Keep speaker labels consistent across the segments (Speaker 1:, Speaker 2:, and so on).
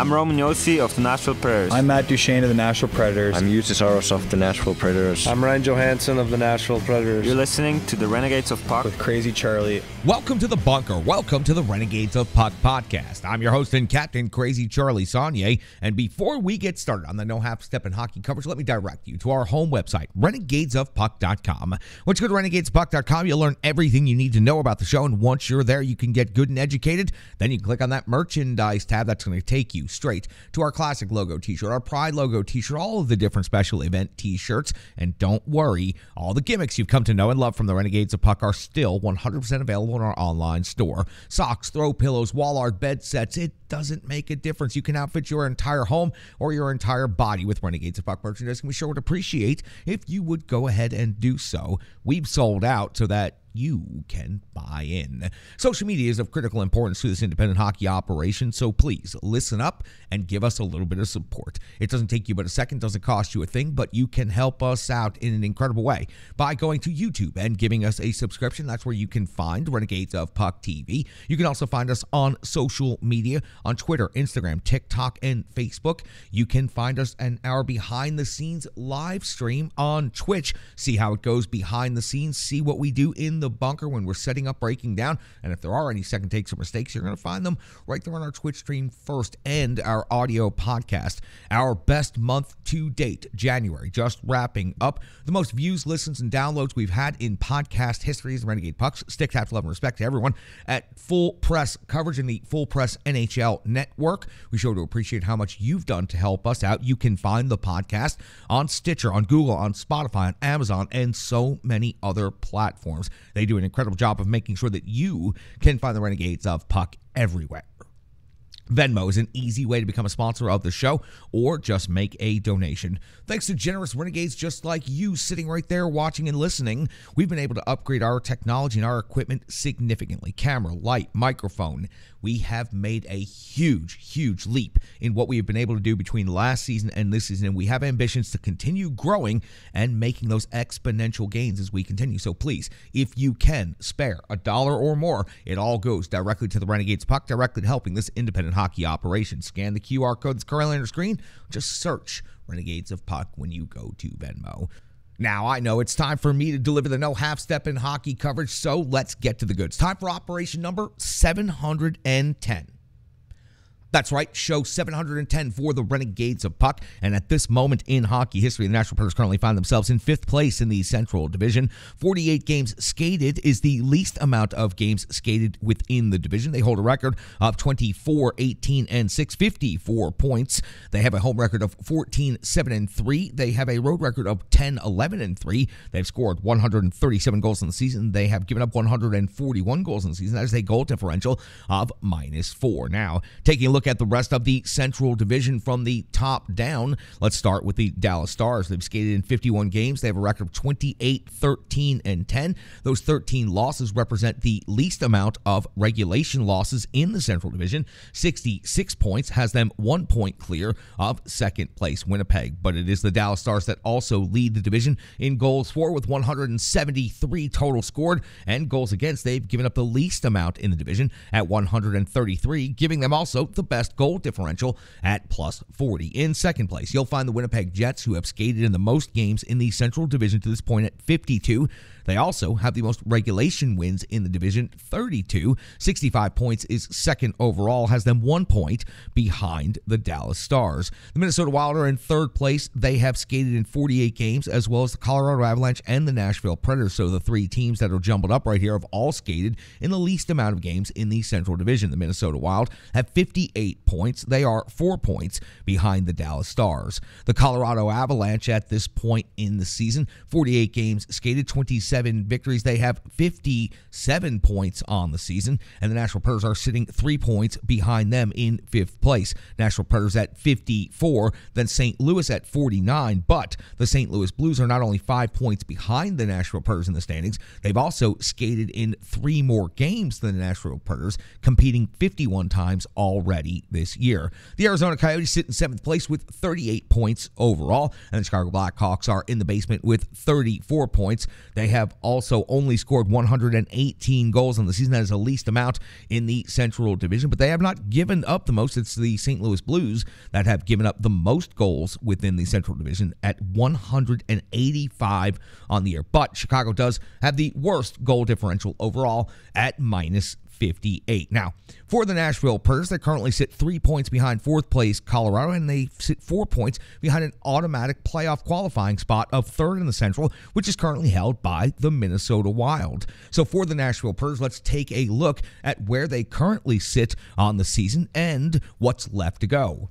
Speaker 1: I'm Roman Yossi of the Nashville Predators.
Speaker 2: I'm Matt Duchesne of the Nashville Predators.
Speaker 3: I'm Justus Aros of the Nashville Predators.
Speaker 4: I'm Ryan Johansson of the Nashville Predators.
Speaker 1: You're listening to the Renegades of Puck
Speaker 2: with Crazy Charlie.
Speaker 5: Welcome to the bunker. Welcome to the Renegades of Puck podcast. I'm your host and captain, Crazy Charlie Saunier. And before we get started on the No Half Step in Hockey coverage, let me direct you to our home website, renegadesofpuck.com. Once you go to renegadespuck.com, you'll learn everything you need to know about the show. And once you're there, you can get good and educated. Then you can click on that merchandise tab. That's going to take you straight to our classic logo t-shirt, our pride logo t-shirt, all of the different special event t-shirts. And don't worry, all the gimmicks you've come to know and love from the Renegades of Puck are still 100% available in our online store. Socks, throw pillows, wall art, bed sets, it doesn't make a difference. You can outfit your entire home or your entire body with Renegades of Puck merchandise, and we sure would appreciate if you would go ahead and do so. We've sold out so that you can buy in. Social media is of critical importance to this independent hockey operation, so please listen up and give us a little bit of support. It doesn't take you but a second, doesn't cost you a thing, but you can help us out in an incredible way by going to YouTube and giving us a subscription. That's where you can find Renegades of Puck TV. You can also find us on social media, on Twitter, Instagram, TikTok, and Facebook. You can find us in our behind-the-scenes live stream on Twitch. See how it goes behind the scenes. See what we do in the bunker when we're setting up, breaking down, and if there are any second takes or mistakes, you're going to find them right there on our Twitch stream first, and our audio podcast. Our best month to date, January, just wrapping up. The most views, listens, and downloads we've had in podcast history is Renegade Pucks. Stick tap, love, and respect to everyone at Full Press Coverage in the Full Press NHL Network. We sure to appreciate how much you've done to help us out. You can find the podcast on Stitcher, on Google, on Spotify, on Amazon, and so many other platforms. They do an incredible job of making sure that you can find the Renegades of Puck everywhere. Venmo is an easy way to become a sponsor of the show or just make a donation. Thanks to generous renegades just like you sitting right there watching and listening, we've been able to upgrade our technology and our equipment significantly. Camera, light, microphone. We have made a huge leap in what we have been able to do between last season and this season, and we have ambitions to continue growing and making those exponential gains as we continue. So please, if you can spare $1 or more, it all goes directly to the Renegades Puck, directly to helping this independent hockey operation. Scan the QR code that's currently on your screen. Just search Renegades of Puck when you go to Venmo. Now, I know it's time for me to deliver the no half-step in hockey coverage, so let's get to the goods. Time for operation number 710. That's right, show 710 for the Renegades of Puck. And at this moment in hockey history, the Nashville Predators currently find themselves in 5th place in the Central Division. 48 games skated is the least amount of games skated within the division. They hold a record of 24, 18, and 6, 54 points. They have a home record of 14, 7, and 3. They have a road record of 10, 11, and 3. They've scored 137 goals in the season. They have given up 141 goals in the season. That is a goal differential of -4. Now, taking a look at the rest of the Central Division from the top down. Let's start with the Dallas Stars. They've skated in 51 games. They have a record of 28, 13, and 10. Those 13 losses represent the least amount of regulation losses in the Central Division. 66 points has them 1 point clear of second place Winnipeg. But it is the Dallas Stars that also lead the division in goals for with 173 total scored, and goals against. They've given up the least amount in the division at 133, giving them also the best goal differential at +40. In second place, you'll find the Winnipeg Jets, who have skated in the most games in the Central Division to this point at 52. They also have the most regulation wins in the division, 32. 65 points is second overall, has them 1 point behind the Dallas Stars. The Minnesota Wild are in third place. They have skated in 48 games, as well as the Colorado Avalanche and the Nashville Predators. So the three teams that are jumbled up right here have all skated in the least amount of games in the Central Division. The Minnesota Wild have 58 points. They are 4 points behind the Dallas Stars. The Colorado Avalanche at this point in the season, 48 games skated, 27 victories. They have 57 points on the season, and the Nashville Predators are sitting 3 points behind them in 5th place. Nashville Predators at 54, then St. Louis at 49, but the St. Louis Blues are not only 5 points behind the Nashville Predators in the standings, they've also skated in 3 more games than the Nashville Predators, competing 51 times already. already this year. The Arizona Coyotes sit in 7th place with 38 points overall, and the Chicago Blackhawks are in the basement with 34 points. They have also only scored 118 goals on the season. That is the least amount in the Central Division, but they have not given up the most. It's the St. Louis Blues that have given up the most goals within the Central Division at 185 on the year. But Chicago does have the worst goal differential overall at minus 58. Now, for the Nashville Predators, they currently sit 3 points behind 4th place Colorado, and they sit 4 points behind an automatic playoff qualifying spot of 3rd in the Central, which is currently held by the Minnesota Wild. So for the Nashville Predators, let's take a look at where they currently sit on the season and what's left to go.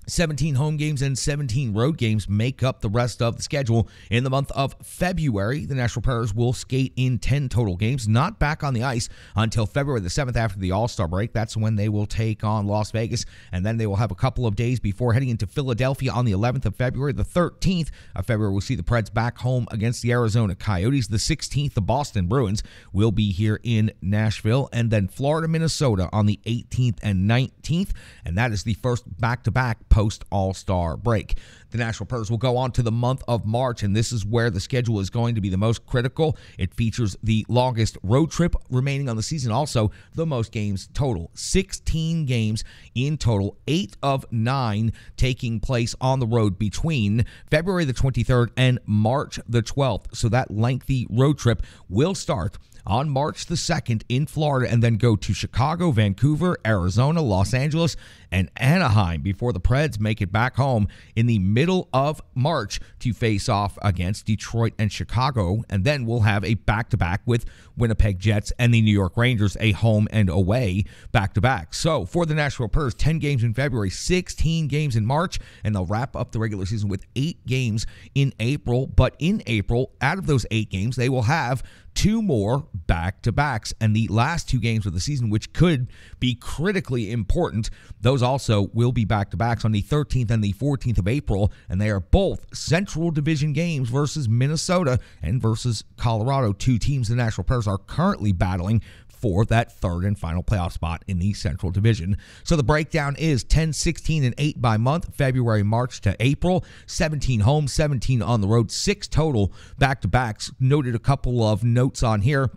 Speaker 5: 17 home games and 17 road games make up the rest of the schedule. In the month of February, the Nashville Predators will skate in 10 total games, not back on the ice until February the 7th after the All-Star break. That's when they will take on Las Vegas, and then they will have a couple of days before heading into Philadelphia on the 11th of February. The 13th of February, we'll see the Preds back home against the Arizona Coyotes. The 16th, the Boston Bruins will be here in Nashville, and then Florida, Minnesota on the 18th and 19th, and that is the first back-to-back post-All-Star break. The Nashville Predators will go on to the month of March, and this is where the schedule is going to be the most critical. It features the longest road trip remaining on the season, also the most games total. 16 games in total, 8 of 9 taking place on the road between February the 23rd and March the 12th. So that lengthy road trip will start on March the 2nd in Florida and then go to Chicago, Vancouver, Arizona, Los Angeles, and Anaheim before the Preds make it back home in the middle of March to face off against Detroit and Chicago. And then we'll have a back-to-back with Winnipeg Jets and the New York Rangers, a home and away back-to-back. So for the Nashville Predators, 10 games in February, 16 games in March, and they'll wrap up the regular season with 8 games in April. But in April, out of those 8 games, they will have 2 more back-to-backs, and the last 2 games of the season, which could be critically important, those also will be back-to-backs on the 13th and the 14th of April, and they are both Central Division games versus Minnesota and versus Colorado, 2 teams the Nashville Predators are currently battling for that 3rd and final playoff spot in the Central Division. So the breakdown is 10, 16, and 8 by month, February, March to April, 17 home, 17 on the road, 6 total back-to-backs. Noted a couple of notes on here.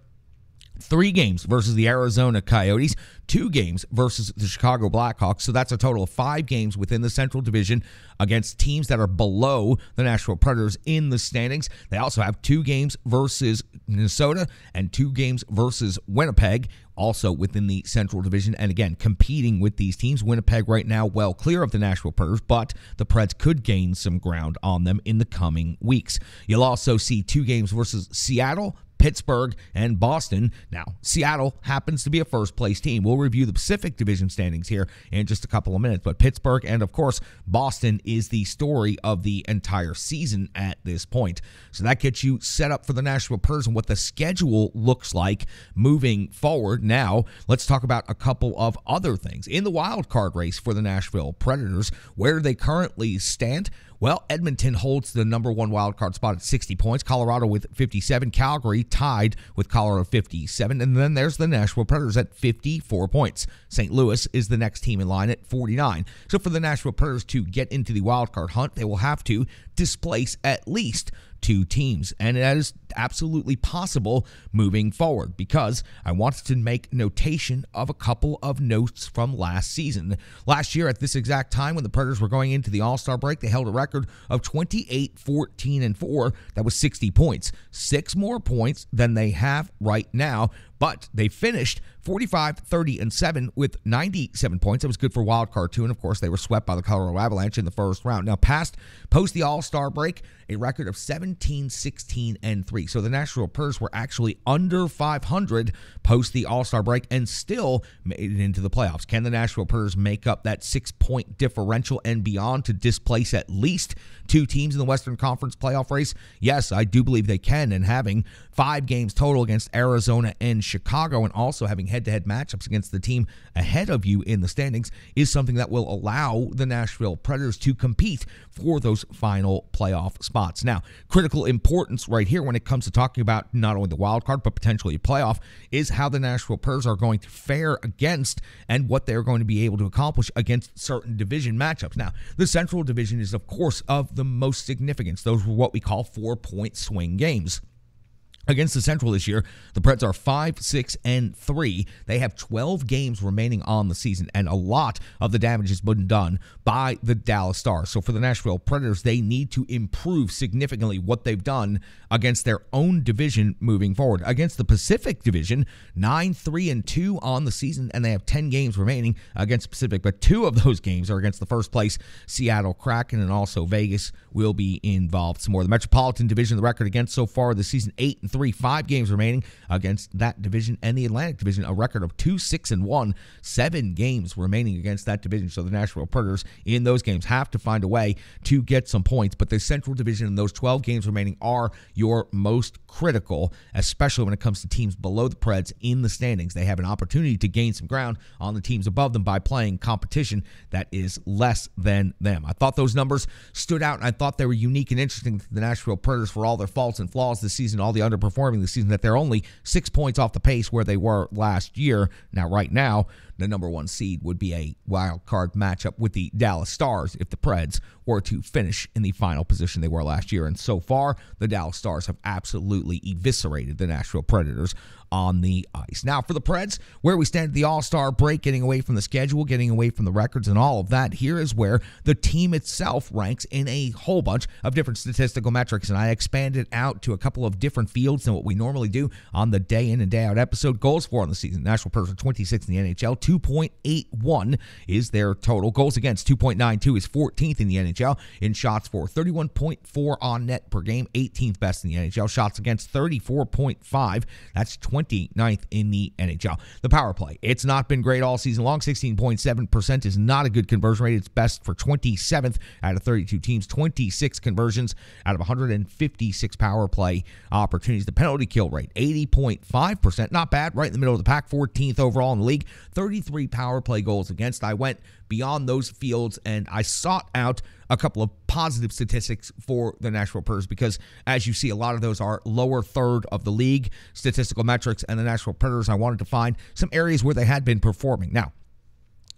Speaker 5: 3 games versus the Arizona Coyotes, 2 games versus the Chicago Blackhawks. So that's a total of 5 games within the Central Division against teams that are below the Nashville Predators in the standings. They also have 2 games versus Minnesota and 2 games versus Winnipeg, also within the Central Division. And again, competing with these teams. Winnipeg right now well clear of the Nashville Predators, but the Preds could gain some ground on them in the coming weeks. You'll also see 2 games versus Seattle, Pittsburgh, and Boston. Now, Seattle happens to be a first-place team. We'll review the Pacific Division standings here in just a couple of minutes, but Pittsburgh and, of course, Boston is the story of the entire season at this point. So that gets you set up for the Nashville Predators and what the schedule looks like moving forward. Now, let's talk about a couple of other things. In the wild card race for the Nashville Predators, where do they currently stand? Well, Edmonton holds the number 1 wildcard spot at 60 points. Colorado with 57. Calgary tied with Colorado 57. And then there's the Nashville Predators at 54 points. St. Louis is the next team in line at 49. So for the Nashville Predators to get into the wildcard hunt, they will have to displace at least 2 teams, and that is absolutely possible moving forward, because I wanted to make notation of a couple of notes from last season. Last year at this exact time, when the Predators were going into the All-Star break, they held a record of 28-14-4. That was 60 points, 6 more points than they have right now, but they finished 45-30-7 with 97 points. That was good for wild card 2, and of course they were swept by the Colorado Avalanche in the first round. Now, post the All-Star break, a record of 17-16-3. So the Nashville Predators were actually under 500 post the All-Star break and still made it into the playoffs. Can the Nashville Predators make up that 6-point differential and beyond to displace at least 2 teams in the Western Conference playoff race? Yes, I do believe they can, and having 5 games total against Arizona and Chicago, and also having head-to-head matchups against the team ahead of you in the standings, is something that will allow the Nashville Predators to compete for those final playoff spots. Now, critical importance right here when it comes to talking about not only the wild card but potentially a playoff is how the Nashville Predators are going to fare against and what they're going to be able to accomplish against certain division matchups. Now, the Central Division is, of course, of the most significance. Those were what we call 4-point swing games. Against the Central this year, the Preds are 5-6-3. They have 12 games remaining on the season, and a lot of the damage has been done by the Dallas Stars. So for the Nashville Predators, they need to improve significantly what they've done against their own division moving forward. Against the Pacific Division, 9-3-2 on the season, and they have 10 games remaining against Pacific. But 2 of those games are against the first place Seattle Kraken, and also Vegas will be involved some more. The Metropolitan Division, the record against so far this season, 8-3. 5 games remaining against that division, and the Atlantic Division, a record of 2-6-1, 7 games remaining against that division. So the Nashville Predators in those games have to find a way to get some points, but the Central Division and those 12 games remaining are your most critical, especially when it comes to teams below the Preds in the standings. They have an opportunity to gain some ground on the teams above them by playing competition that is less than them. I thought those numbers stood out, and I thought they were unique and interesting to the Nashville Predators for all their faults and flaws this season, all the underperforming this season, that they're only 6 points off the pace where they were last year. Now, right now, the number 1 seed would be a wild card matchup with the Dallas Stars if the Preds were to finish in the final position they were last year. And so far, the Dallas Stars have absolutely eviscerated the Nashville Predators on the ice. Now, for the Preds, where we stand at the All-Star break, getting away from the schedule, getting away from the records and all of that, here is where the team itself ranks in a whole bunch of different statistical metrics, and I expanded out to a couple of different fields than what we normally do on the day in and day out episode. Goals for on the season, Nashville Predators are 26th in the NHL, 2.81 is their total. Goals against, 2.92 is 14th in the NHL. In shots for, 31.4 on net per game, 18th best in the NHL. Shots against, 34.5, that's 29th in the NHL. The power play, it's not been great all season long. 16.7% is not a good conversion rate. It's best for 27th out of 32 teams. 26 conversions out of 156 power play opportunities. The penalty kill rate, 80.5%, not bad, right in the middle of the pack. 14th overall in the league. 33 power play goals against. I went beyond those fields and I sought out a couple of positive statistics for the Nashville Predators because, as you see, a lot of those are lower third of the league statistical metrics, and the Nashville Predators, I wanted to find some areas where they had been performing. Now,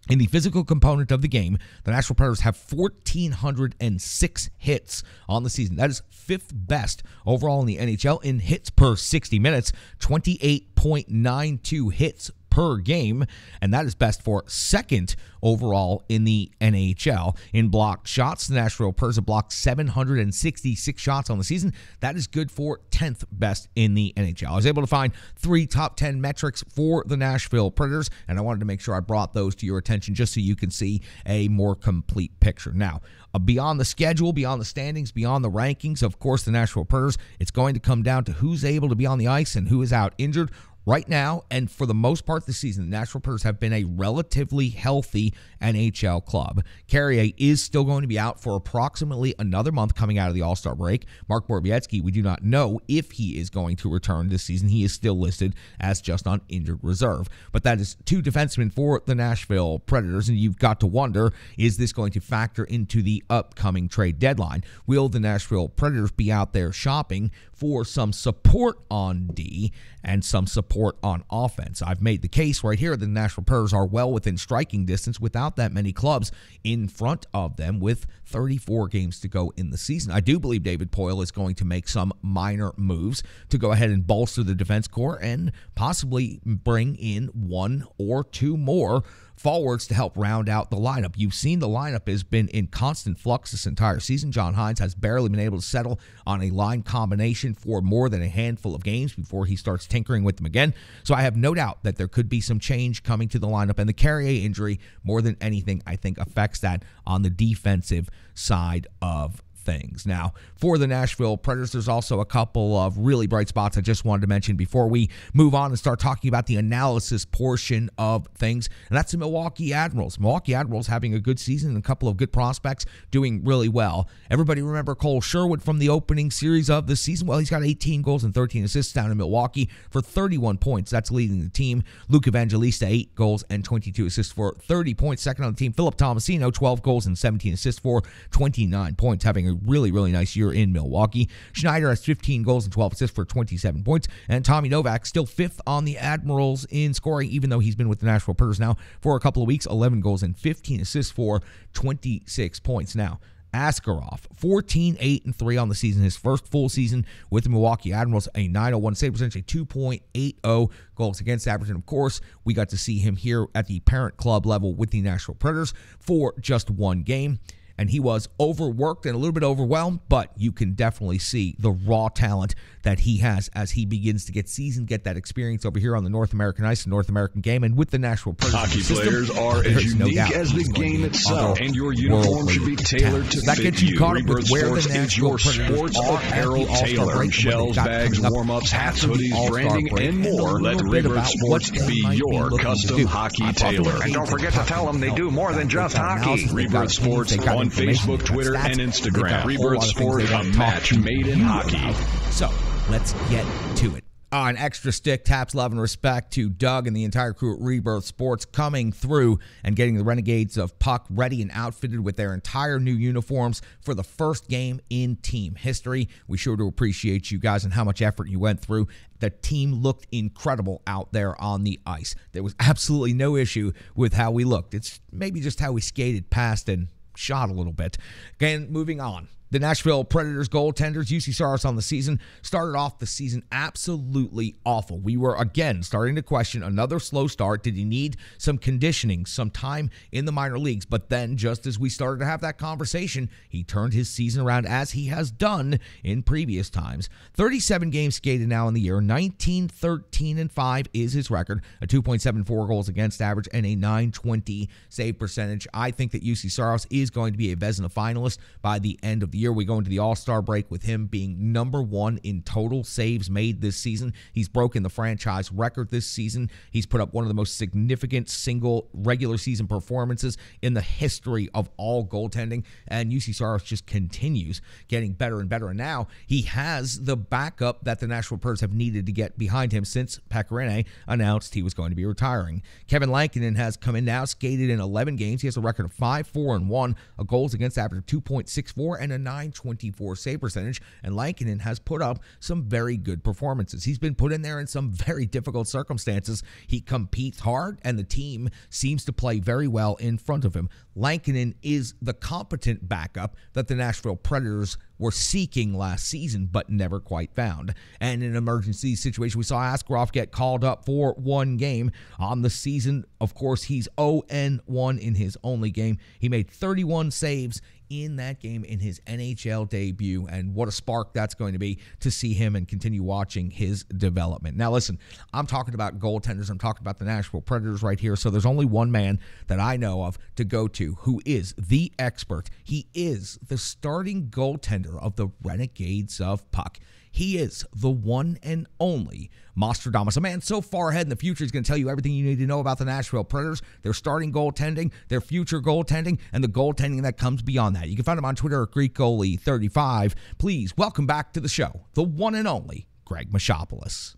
Speaker 5: in the physical component of the game, the Nashville Predators have 1,406 hits on the season. That is 5th best overall in the NHL in hits per 60 minutes, 28.92 hits per game, and that is best for 2nd overall in the NHL. In blocked shots, the Nashville Predators have blocked 766 shots on the season. That is good for 10th best in the NHL. I was able to find 3 top 10 metrics for the Nashville Predators, and I wanted to make sure I brought those to your attention just so you can see a more complete picture. Now, beyond the schedule, beyond the standings, beyond the rankings, of course, the Nashville Predators, it's going to come down to who's able to be on the ice and who is out injured. Right now, and for the most part this season, the Nashville Predators have been a relatively healthy NHL club. Carrier is still going to be out for approximately another month coming out of the All-Star break. Mark Borowiecki, we do not know if he is going to return this season. He is still listed as just on injured reserve. But that is 2 defensemen for the Nashville Predators, and you've got to wonder, is this going to factor into the upcoming trade deadline? Will the Nashville Predators be out there shopping for some support on D and some support on offense? I've made the case right here that the Nashville Predators are well within striking distance without that many clubs in front of them with 34 games to go in the season. I do believe David Poile is going to make some minor moves to go ahead and bolster the defense core and possibly bring in 1 or 2 more forwards to help round out the lineup. You've seen the lineup has been in constant flux this entire season. John Hines has barely been able to settle on a line combination for more than a handful of games before he starts tinkering with them again. So I have no doubt that there could be some change coming to the lineup, and the Carrier injury, more than anything, I think affects that on the defensive side of things. Now, for the Nashville Predators, there's also a couple of really bright spots I just wanted to mention before we move on and start talking about the analysis portion of things, and that's the Milwaukee Admirals. Milwaukee Admirals having a good season and a couple of good prospects doing really well. Everybody remember Cole Sherwood from the opening series of the season? Well, he's got 18 goals and 13 assists down in Milwaukee for 31 points. That's leading the team. Luke Evangelista, 8 goals and 22 assists for 30 points. Second on the team, Philip Tomasino, 12 goals and 17 assists for 29 points, having a really, really nice year in Milwaukee. Schneider has 15 goals and 12 assists for 27 points. And Tommy Novak still 5th on the Admirals in scoring, even though he's been with the Nashville Predators now for a couple of weeks. 11 goals and 15 assists for 26 points. Now, Askarov, 14-8-3 on the season. His first full season with the Milwaukee Admirals, a .901 save percentage, a 2.80 goals against average. And, of course, we got to see him here at the parent club level with the Nashville Predators for just one game. And he was overworked and a little bit overwhelmed, but you can definitely see the raw talent that he has as he begins to get seasoned, get that experience over here on the North American ice, the North American game, and with the Nashville Predators.
Speaker 6: Hockey
Speaker 5: system,
Speaker 6: players are as unique as the game itself, and your uniform should be tailored to
Speaker 5: that
Speaker 6: fit
Speaker 5: gets you caught up
Speaker 6: Rebirth
Speaker 5: with where
Speaker 6: Sports
Speaker 5: the
Speaker 6: is
Speaker 5: Nashville
Speaker 6: your
Speaker 5: Predators
Speaker 6: sports
Speaker 5: are
Speaker 6: apparel
Speaker 5: at the All-Star
Speaker 6: tailor.
Speaker 5: break,
Speaker 6: Shells, bags, warm-ups, hats, hoodies, branding, and more. Let Rebirth Sports be your custom hockey tailor.
Speaker 7: And don't forget to tell them they do more than just hockey.
Speaker 6: Rebirth Sports on Facebook, Twitter, and Instagram. Rebirth Sports, a match made in hockey.
Speaker 5: So, let's get to it. An extra stick, taps, love, and respect to Doug and the entire crew at Rebirth Sports coming through and getting the Renegades of Puck ready and outfitted with their entire new uniforms for the first game in team history. We sure do appreciate you guys and how much effort you went through. The team looked incredible out there on the ice. There was absolutely no issue with how we looked. It's maybe just how we skated past and shot a little bit. Again, moving on. The Nashville Predators goaltenders, UC Saros on the season, started off the season absolutely awful. We were, again, starting to question another slow start. Did he need some conditioning, some time in the minor leagues? But then, just as we started to have that conversation, he turned his season around as he has done in previous times. 37 games skated now in the year. 19-13-5 is his record. A 2.74 goals against average and a .920 save percentage. I think that UC Saros is going to be a Vezina finalist by the end of the year. We go into the All-Star break with him being #1 in total saves made this season. He's broken the franchise record this season. He's put up one of the most significant single regular season performances in the history of all goaltending, and UC Saros just continues getting better and better. And now he has the backup that the Nashville Predators have needed to get behind him since Pekka announced he was going to be retiring. Kevin Lankinen has come in now, skated in 11 games. He has a record of 5-4-1, a goals against average of 2.64, and a .924 save percentage, and Lankinen has put up some very good performances. He's been put in there in some very difficult circumstances. He competes hard, and the team seems to play very well in front of him. Lankinen is the competent backup that the Nashville Predators were seeking last season, but never quite found. And in an emergency situation, we saw Askarov get called up for one game on the season. Of course, he's 0-1 in his only game. He made 31 saves in that game in his NHL debut, and what a spark that's going to be to see him and continue watching his development. Now listen, I'm talking about goaltenders, I'm talking about the Nashville Predators right here, so there's only one man that I know of to go to who is the expert. He is the starting goaltender of the Renegades of Puck. He is the one and only Mostradamus, a man so far ahead in the future. He's going to tell you everything you need to know about the Nashville Predators, their starting goaltending, their future goaltending, and the goaltending that comes beyond that. You can find him on Twitter at GreekGoalie35. Please welcome back to the show, the one and only Greg Machopoulos.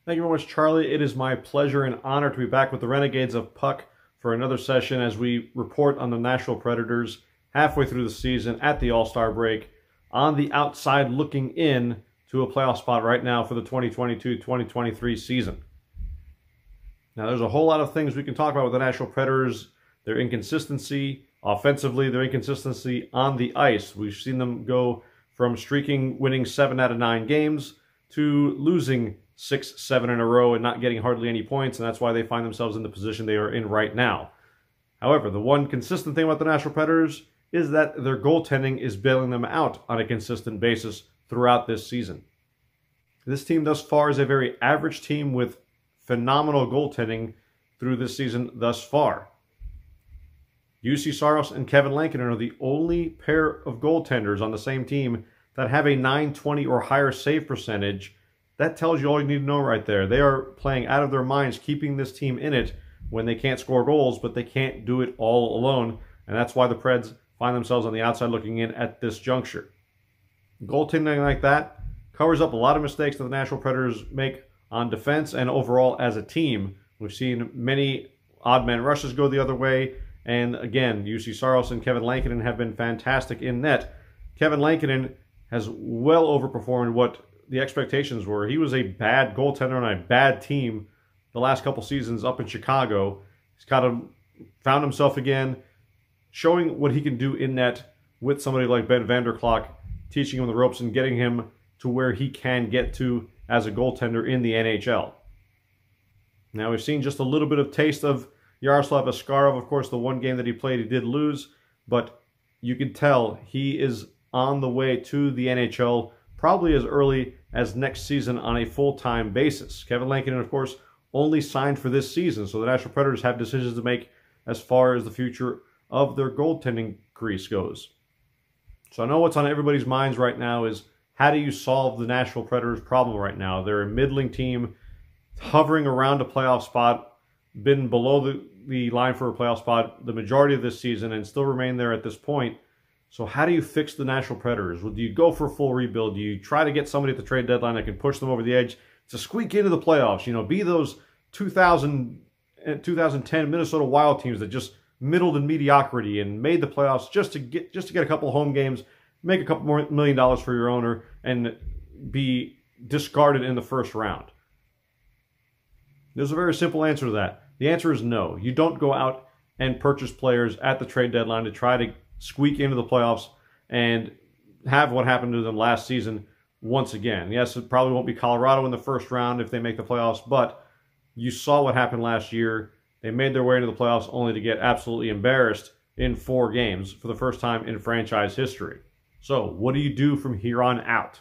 Speaker 8: Thank you very much, Charlie. It is my pleasure and honor to be back with the Renegades of Puck for another session as we report on the Nashville Predators halfway through the season at the All-Star break, on the outside looking in to a playoff spot right now for the 2022-2023 season. Now, there's a whole lot of things we can talk about with the Nashville Predators. Their inconsistency offensively, their inconsistency on the ice. We've seen them go from winning 7 out of 9 games to losing 6, 7 in a row and not getting hardly any points, and that's why they find themselves in the position they are in right now. However, the one consistent thing about the Nashville Predators is that their goaltending is bailing them out on a consistent basis throughout this season. This team thus far is a very average team with phenomenal goaltending through this season thus far. UC Saros and Kevin Lankinen are the only pair of goaltenders on the same team that have a .920 or higher save percentage. That tells you all you need to know right there. They are playing out of their minds, keeping this team in it when they can't score goals, but they can't do it all alone, and that's why the Preds find themselves on the outside looking in at this juncture. Goaltending like that covers up a lot of mistakes that the Nashville Predators make on defense and overall as a team. We've seen many odd man rushes go the other way, and again, UC Saros and Kevin Lankinen have been fantastic in net. Kevin Lankinen has well overperformed what the expectations were. He was a bad goaltender on a bad team the last couple seasons up in Chicago. He's kind of found himself again, showing what he can do in net with somebody like Ben Vanderklok, teaching him the ropes and getting him to where he can get to as a goaltender in the NHL. Now, we've seen just a little bit of taste of Yaroslav Askarov. Of course, the one game that he played, he did lose, but you can tell he is on the way to the NHL probably as early as next season on a full-time basis. Kevin Lankinen, of course, only signed for this season, so the Nashville Predators have decisions to make as far as the future of their goaltending crease goes. So I know what's on everybody's minds right now is, how do you solve the Nashville Predators' problem right now? They're a middling team hovering around a playoff spot, been below the line for a playoff spot the majority of this season and still remain there at this point. So how do you fix the Nashville Predators? Well, do you go for a full rebuild? Do you try to get somebody at the trade deadline that can push them over the edge to squeak into the playoffs? You know, be those 2000 and 2010 Minnesota Wild teams that just middled in mediocrity and made the playoffs just to get a couple of home games, make a couple more $1 million for your owner, and be discarded in the first round. There's a very simple answer to that. The answer is no. You don't go out and purchase players at the trade deadline to try to squeak into the playoffs and have what happened to them last season once again. Yes, it probably won't be Colorado in the first round if they make the playoffs, but you saw what happened last year. They made their way into the playoffs only to get absolutely embarrassed in 4 games for the first time in franchise history. So what do you do from here on out?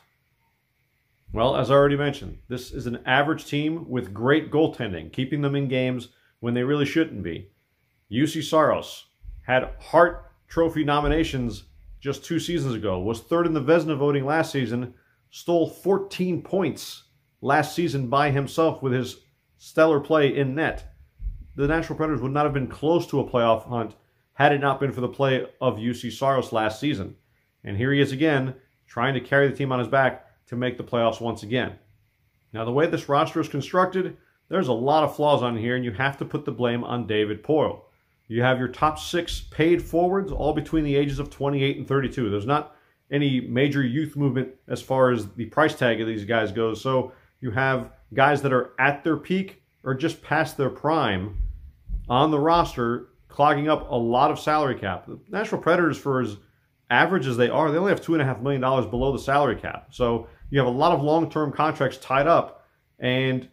Speaker 8: Well, as I already mentioned, this is an average team with great goaltending, keeping them in games when they really shouldn't be. UC Saros had Hart Trophy nominations just 2 seasons ago, was 3rd in the Vezina voting last season, stole 14 points last season by himself with his stellar play in net. The Nashville Predators would not have been close to a playoff hunt had it not been for the play of UC Saros last season. And here he is again, trying to carry the team on his back to make the playoffs once again. Now, the way this roster is constructed, there's a lot of flaws on here, and you have to put the blame on David Poile. You have your top 6 paid forwards, all between the ages of 28 and 32. There's not any major youth movement as far as the price tag of these guys goes. So you have guys that are at their peak or just past their prime on the roster, clogging up a lot of salary cap. The Nashville Predators, for as average as they are, they only have $2.5 million below the salary cap. So you have a lot of long-term contracts tied up, and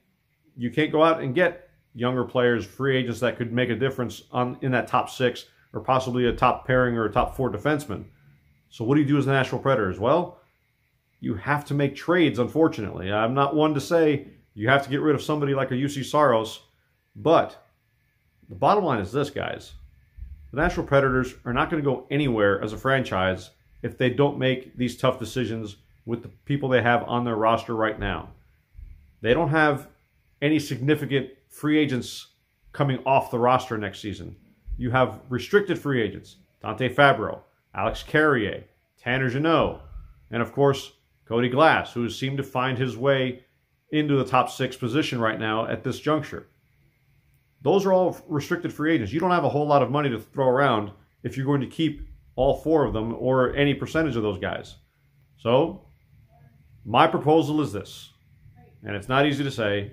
Speaker 8: you can't go out and get younger players, free agents that could make a difference in that top 6 or possibly a top pairing or a top 4 defenseman. So what do you do as the Nashville Predators? Well, you have to make trades, unfortunately. I'm not one to say you have to get rid of somebody like a UC Saros, but the bottom line is this, guys. The Nashville Predators are not going to go anywhere as a franchise if they don't make these tough decisions with the people they have on their roster right now. They don't have any significant free agents coming off the roster next season. You have restricted free agents: Dante Fabro, Alex Carrier, Tanner Jeannot, and of course, Cody Glass, who has seemed to find his way into the top 6 position right now at this juncture. Those are all restricted free agents. You don't have a whole lot of money to throw around if you're going to keep all 4 of them or any percentage of those guys. So, my proposal is this, and it's not easy to say.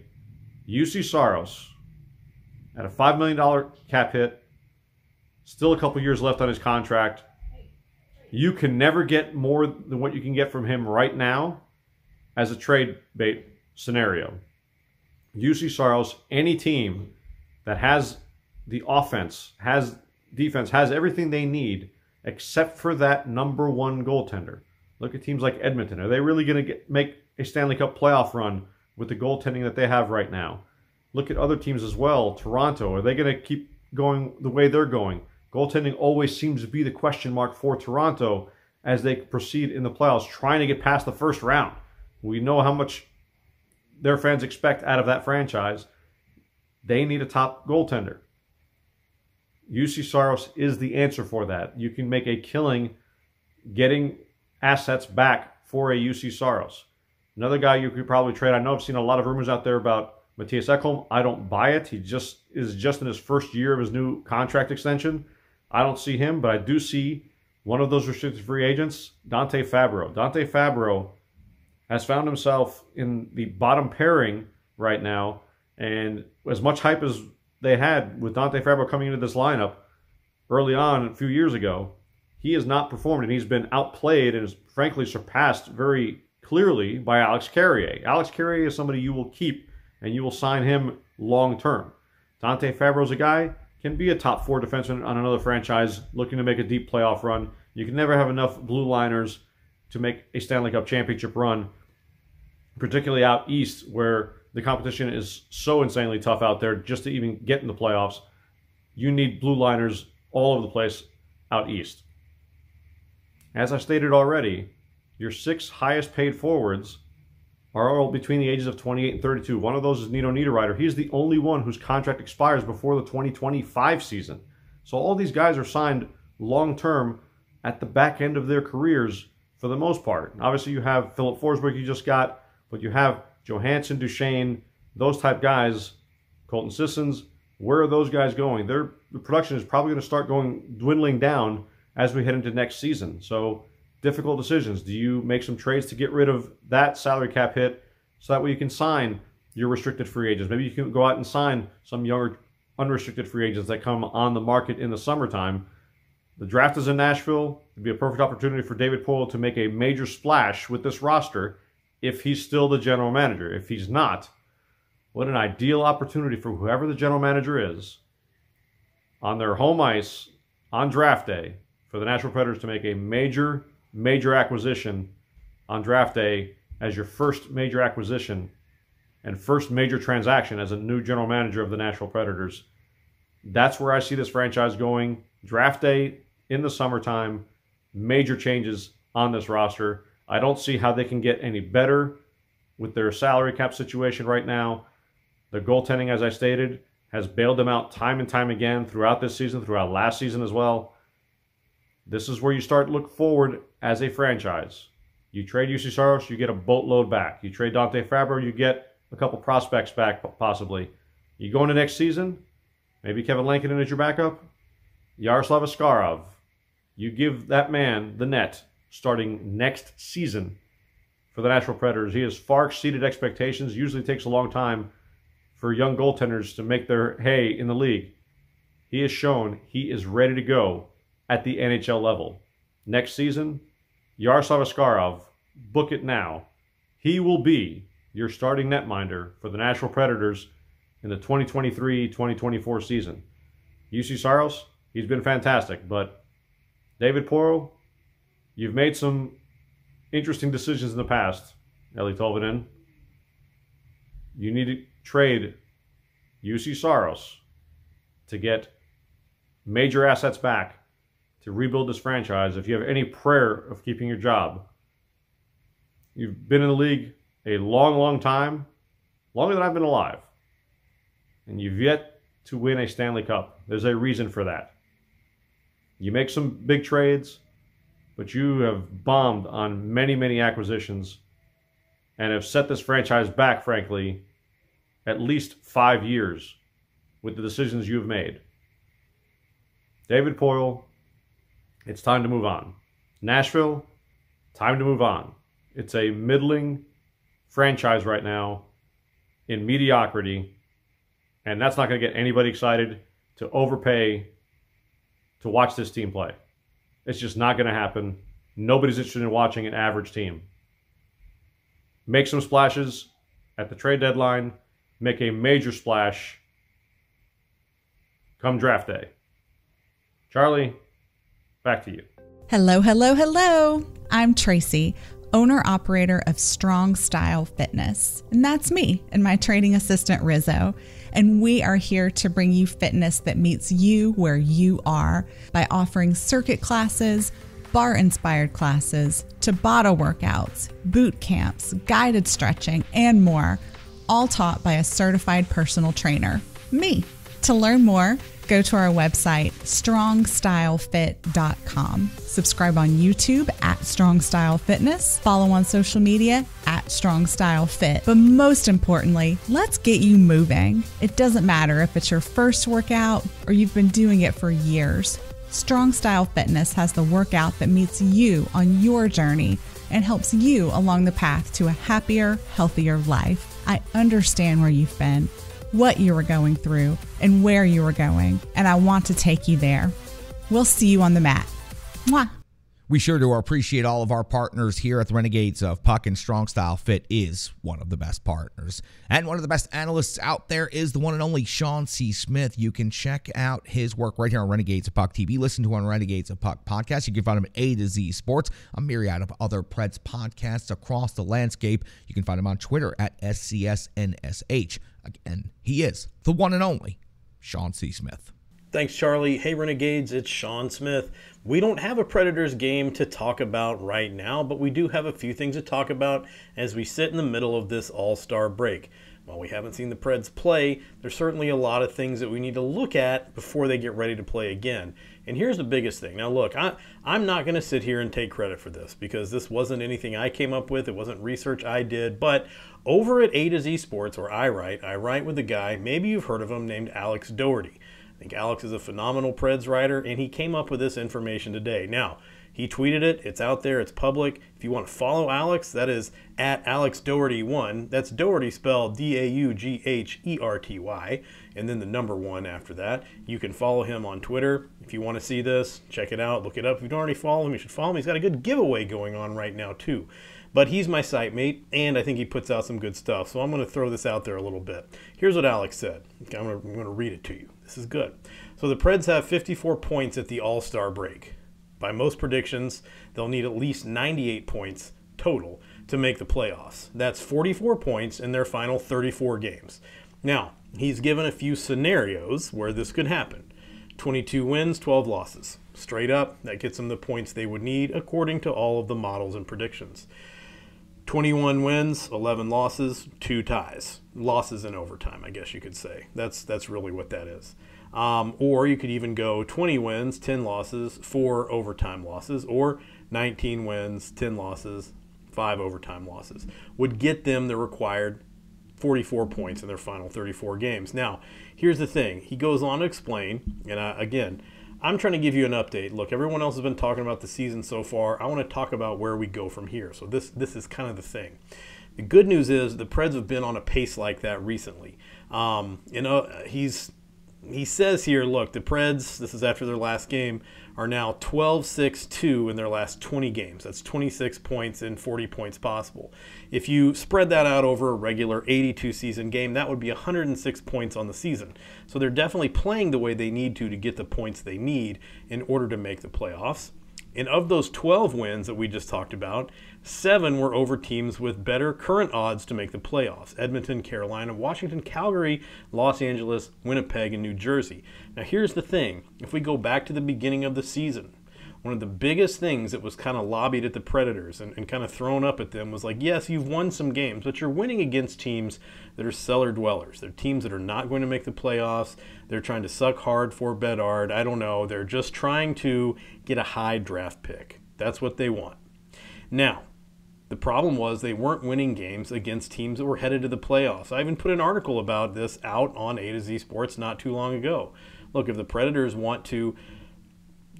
Speaker 8: UC Saros, at a $5 million cap hit, still a couple years left on his contract. You can never get more than what you can get from him right now as a trade bait scenario. UC Saros, any team that has the offense, has defense, has everything they need except for that number 1 goaltender. Look at teams like Edmonton. Are they really going to make a Stanley Cup playoff run with the goaltending that they have right now? Look at other teams as well. Toronto, are they going to keep going the way they're going? Goaltending always seems to be the question mark for Toronto as they proceed in the playoffs, trying to get past the first round. We know how much their fans expect out of that franchise. They need a top goaltender. UC Saros is the answer for that. You can make a killing getting assets back for a UC Saros. Another guy you could probably trade. I know I've seen a lot of rumors out there about Matthias Ekholm. I don't buy it. He is just in his first year of his new contract extension. I don't see him, but I do see One of those restricted free agents, Dante Fabro. Dante Fabro has found himself in the bottom pairing right now, and as much hype as they had with Dante Fabro coming into this lineup early on a few years ago, he has not performed, and he's been outplayed and is frankly surpassed very clearly by Alex Carrier. Alex Carrier is somebody you will keep, and you will sign him long term. Dante Fabro's a guy, can be a top 4 defenseman on another franchise looking to make a deep playoff run. You can never have enough blue liners to make a Stanley Cup championship run, particularly out east where the competition is so insanely tough out there just to even get in the playoffs. You need blue liners all over the place out east. As I stated already, your 6 highest paid forwards are all between the ages of 28 and 32. One of those is Nino Niederreiter. He's the only one whose contract expires before the 2025 season. So all these guys are signed long-term at the back end of their careers for the most part. Obviously, you have Philip Forsberg you just got, but you have Johansson, Duchesne, those type guys, Colton Sissons. Where are those guys going? The production is probably going to start dwindling down as we head into next season. So difficult decisions. Do you make some trades to get rid of that salary cap hit so that way you can sign your restricted free agents? Maybe you can go out and sign some younger unrestricted free agents that come on the market in the summertime. The draft is in Nashville. It'd be a perfect opportunity for David Poile to make a major splash with this roster if he's still the general manager. If he's not, what an ideal opportunity for whoever the general manager is on their home ice on draft day for the Nashville Predators to make a major acquisition on draft day as your first major acquisition and first major transaction as a new general manager of the Nashville Predators. That's where I see this franchise going. Draft day in the summertime, major changes on this roster. I don't see how they can get any better with their salary cap situation right now. The goaltending, as I stated, has bailed them out time and time again throughout this season, throughout last season as well. This is where you start to look forward as a franchise. You trade UC Saros, you get a boatload back. You trade Dante Fabro, you get a couple prospects back, possibly. You go into next season, maybe Kevin Lankinen is your backup. Yaroslav Askarov. You give that man the net starting next season for the Nashville Predators. He has far exceeded expectations. Usually takes a long time for young goaltenders to make their hay in the league. He has shown he is ready to go at the NHL level. Next season, Yaroslav Askarov, book it now. He will be your starting netminder for the Nashville Predators in the 2023-2024 season. UC Saros, he's been fantastic, but David Poile, you've made some interesting decisions in the past, Eli Tolvanen. You need to trade UC Saros to get major assets back to rebuild this franchise if you have any prayer of keeping your job. You've been in the league a long time, longer than I've been alive, and you've yet to win a Stanley Cup. There's a reason for that. You make some big trades, but you have bombed on many acquisitions and have set this franchise back, frankly, at least 5 years with the decisions you've made. David Poile, it's time to move on. Nashville, time to move on. It's a middling franchise right now in mediocrity, and that's not going to get anybody excited to overpay to watch this team play. It's just not going to happen. Nobody's interested in watching an average team. Make some splashes at the trade deadline. Make a major splash come draft day. Charlie, back to you.
Speaker 9: Hello. I'm Tracy, owner-operator of Strong Style Fitness. And that's me and my training assistant, Rizzo. And we are here to bring you fitness that meets you where you are by offering circuit classes, bar-inspired classes, Tabata workouts, boot camps, guided stretching, and more, all taught by a certified personal trainer, me. To learn more, go to our website, strongstylefit.com. Subscribe on YouTube at Strong Style Fitness. Follow on social media at Strong Style Fit. But most importantly, let's get you moving. It doesn't matter if it's your first workout or you've been doing it for years. Strong Style Fitness has the workout that meets you on your journey and helps you along the path to a happier, healthier life. I understand where you've been, what you were going through, and where you were going, and I want to take you there. We'll see you on the mat. Mwah.
Speaker 5: We sure do appreciate all of our partners here at the Renegades of Puck, and Strong Style Fit is one of the best partners. And one of the best analysts out there is the one and only Sean C. Smith. You can check out his work right here on Renegades of Puck TV. Listen to him on Renegades of Puck podcast. You can find him at A to Z Sports, a myriad of other Preds podcasts across the landscape. You can find him on Twitter at SCSNSH. Again, he is the one and only Sean C. Smith.
Speaker 10: Thanks, Charlie. Hey, Renegades, it's Sean Smith. We don't have a Predators game to talk about right now, but we do have a few things to talk about as we sit in the middle of this All-Star break. While we haven't seen the Preds play, there's certainly a lot of things that we need to look at before they get ready to play again. And here's the biggest thing. Now, look, I'm not going to sit here and take credit for this because this wasn't anything I came up with. It wasn't research I did. But over at A to Z Sports, where I write with a guy, maybe you've heard of him, named Alex Doherty. I think Alex is a phenomenal Preds writer, and he came up with this information today. Now, he tweeted it. It's out there. It's public. If you want to follow Alex, that is at AlexDoherty1. That's Doherty spelled Daugherty, and then the number 1 after that. You can follow him on Twitter. If you want to see this, check it out. Look it up. If you don't already follow him, you should follow him. He's got a good giveaway going on right now, too. But he's my site mate, and I think he puts out some good stuff. So I'm going to throw this out there a little bit. Here's what Alex said. Okay, I'm going to read it to you. This is good. So the Preds have 54 points at the All-Star break. By most predictions, they'll need at least 98 points total to make the playoffs. That's 44 points in their final 34 games. Now, he's given a few scenarios where this could happen. 22 wins, 12 losses. Straight up, that gets them the points they would need according to all of the models and predictions. 21 wins, 11 losses, 2 ties. Losses in overtime, I guess you could say. That's really what that is. Or you could even go 20 wins, 10 losses, 4 overtime losses, or 19 wins, 10 losses, 5 overtime losses. Would get them the required 44 points in their final 34 games. Now, here's the thing. He goes on to explain, and again, I'm trying to give you an update. Look, everyone else has been talking about the season so far. I want to talk about where we go from here. So this is kind of the thing. The good news is the Preds have been on a pace like that recently. He says here, look, the Preds, this is after their last game, are now 12-6-2 in their last 20 games. That's 26 points and 40 points possible. If you spread that out over a regular 82-season game, that would be 106 points on the season. So they're definitely playing the way they need to get the points they need in order to make the playoffs. And of those 12 wins that we just talked about, 7 were over teams with better current odds to make the playoffs. Edmonton, Carolina, Washington, Calgary, Los Angeles, Winnipeg, and New Jersey. Now here's the thing. If we go back to the beginning of the season, one of the biggest things that was kind of lobbied at the Predators and kind of thrown up at them was like, yes, you've won some games, but you're winning against teams that are cellar dwellers. They're teams that are not going to make the playoffs. They're trying to suck hard for Bedard. I don't know. They're just trying to get a high draft pick. That's what they want. Now, the problem was they weren't winning games against teams that were headed to the playoffs. I even put an article about this out on A to Z Sports not too long ago. Look, if the Predators want to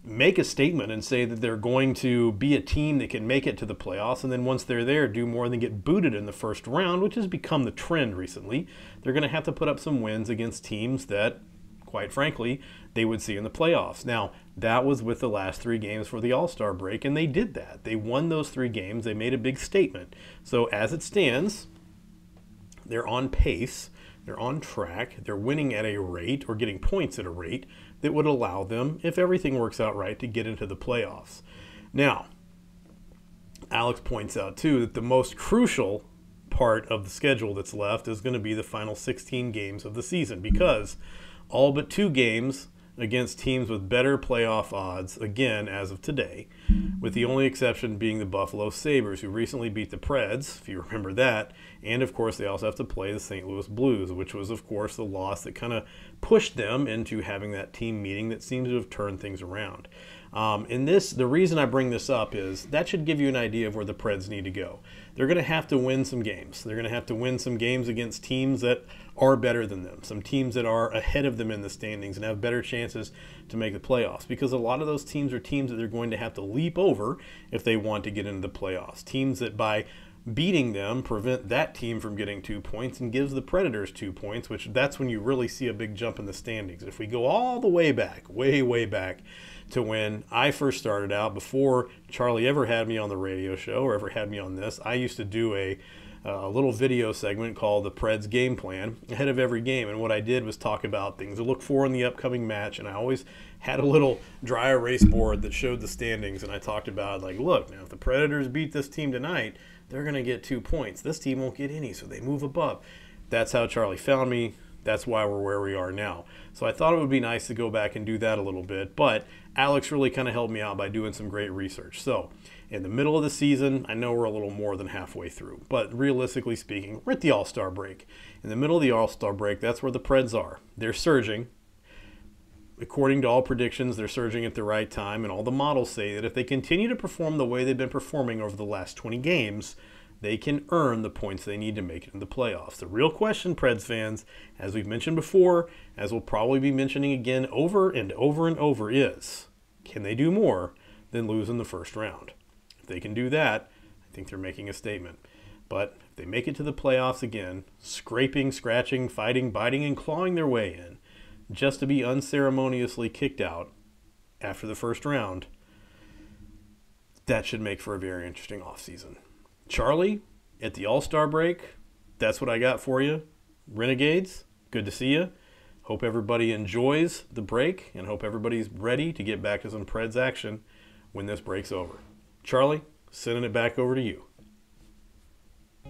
Speaker 10: make a statement and say that they're going to be a team that can make it to the playoffs, and then once they're there, do more than get booted in the first round, which has become the trend recently, they're going to have to put up some wins against teams that, quite frankly, they would see in the playoffs. Now, that was with the last 3 games for the All-Star break, and they did that. They won those 3 games. They made a big statement. So as it stands, they're on pace. They're on track. They're winning at a rate or getting points at a rate that would allow them, if everything works out right, to get into the playoffs. Now, Alex points out, too, that the most crucial part of the schedule that's left is going to be the final 16 games of the season, because all but 2 games against teams with better playoff odds, again, as of today, with the only exception being the Buffalo Sabres, who recently beat the Preds, if you remember that, and of course they also have to play the St. Louis Blues, which was of course the loss that kind of pushed them into having that team meeting that seems to have turned things around. The reason I bring this up is that should give you an idea of where the Preds need to go. They're going to have to win some games. They're going to have to win some games against teams that are better than them, some teams that are ahead of them in the standings and have better chances to make the playoffs, because a lot of those teams are teams that they're going to have to leap over if they want to get into the playoffs. Teams that by beating them prevent that team from getting 2 points and gives the Predators 2 points, which that's when you really see a big jump in the standings. If we go all the way back, way back to when I first started out, before Charlie ever had me on the radio show or ever had me on this, I used to do a little video segment called the Preds Game Plan ahead of every game. And what I did was talk about things to look for in the upcoming match. And I always had a little dry erase board that showed the standings. And I talked about, like, look, now if the Predators beat this team tonight, they're going to get 2 points. This team won't get any, so they move above. That's how Charlie found me. That's why we're where we are now. So I thought it would be nice to go back and do that a little bit. But Alex really kind of helped me out by doing some great research. So in the middle of the season, I know we're a little more than halfway through. But realistically speaking, we're at the All-Star break. In the middle of the All-Star break, that's where the Preds are. They're surging. According to all predictions, they're surging at the right time, and all the models say that if they continue to perform the way they've been performing over the last 20 games, they can earn the points they need to make it in the playoffs. The real question, Preds fans, as we've mentioned before, as we'll probably be mentioning again over and over and over, is can they do more than lose in the first round? If they can do that, I think they're making a statement. But if they make it to the playoffs again, scraping, scratching, fighting, biting, and clawing their way in, just to be unceremoniously kicked out after the first round, that should make for a very interesting offseason. Charlie, at the All-Star break, that's what I got for you. Renegades, good to see you. Hope everybody enjoys the break and hope everybody's ready to get back to some Preds action when this break's over. Charlie, sending it back over to you.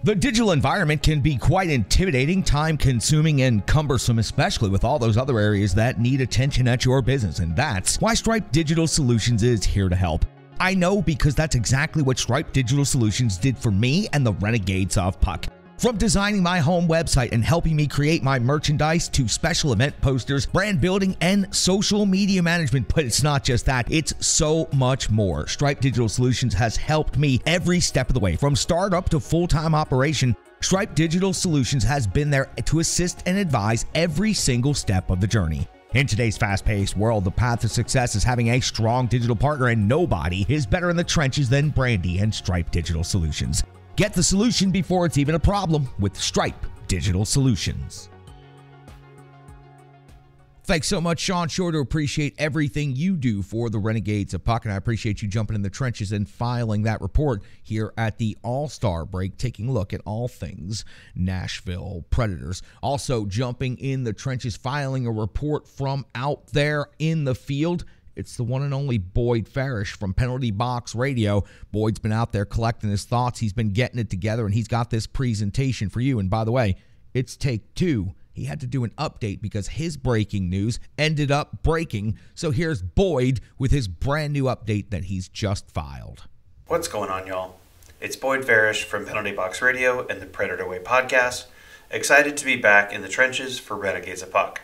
Speaker 5: The digital environment can be quite intimidating, time-consuming, and cumbersome, especially with all those other areas that need attention at your business, and that's why Stripe Digital Solutions is here to help. I know because that's exactly what Stripe Digital Solutions did for me and the Renegades of Puck. From designing my home website and helping me create my merchandise to special event posters, brand building, and social media management. But it's not just that, it's so much more. Stripe Digital Solutions has helped me every step of the way. From startup to full-time operation, Stripe Digital Solutions has been there to assist and advise every single step of the journey. In today's fast-paced world, the path to success is having a strong digital partner, and nobody is better in the trenches than Brandy and Stripe Digital Solutions. Get the solution before it's even a problem with Stripe Digital Solutions. Thanks so much, Sean Shorter. Appreciate everything you do for the Renegades of Puck, and I appreciate you jumping in the trenches and filing that report here at the All-Star break, taking a look at all things Nashville Predators. Also jumping in the trenches, filing a report from out there in the field. It's the one and only Boyd Farish from Penalty Box Radio. Boyd's been out there collecting his thoughts. He's been getting it together, and he's got this presentation for you. And by the way, it's take two. He had to do an update because his breaking news ended up breaking. So here's Boyd with his brand new update that he's just filed.
Speaker 11: What's going on, y'all? It's Boyd Farish from Penalty Box Radio and the Predator Way podcast. Excited to be back in the trenches for Renegades of Puck.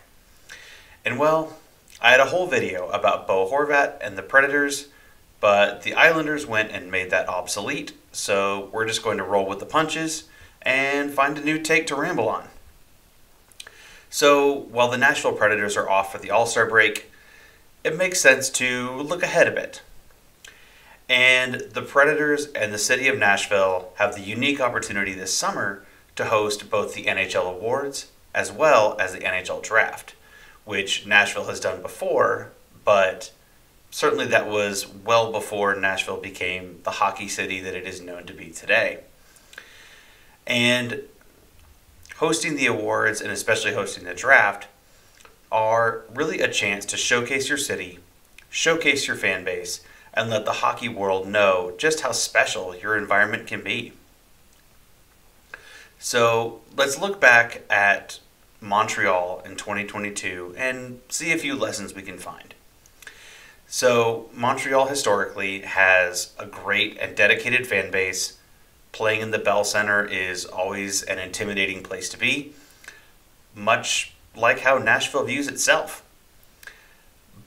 Speaker 11: And well, I had a whole video about Bo Horvat and the Predators, but the Islanders went and made that obsolete, so we're just going to roll with the punches and find a new take to ramble on. So, while the Nashville Predators are off for the All-Star break, it makes sense to look ahead a bit. And the Predators and the city of Nashville have the unique opportunity this summer to host both the NHL Awards as well as the NHL Draft, which Nashville has done before, but certainly that was well before Nashville became the hockey city that it is known to be today. And hosting the awards, and especially hosting the draft, are really a chance to showcase your city, showcase your fan base, and let the hockey world know just how special your environment can be. So let's look back at Montreal in 2022 and see a few lessons we can find. So Montreal historically has a great and dedicated fan base. Playing in the Bell Center is always an intimidating place to be, much like how Nashville views itself.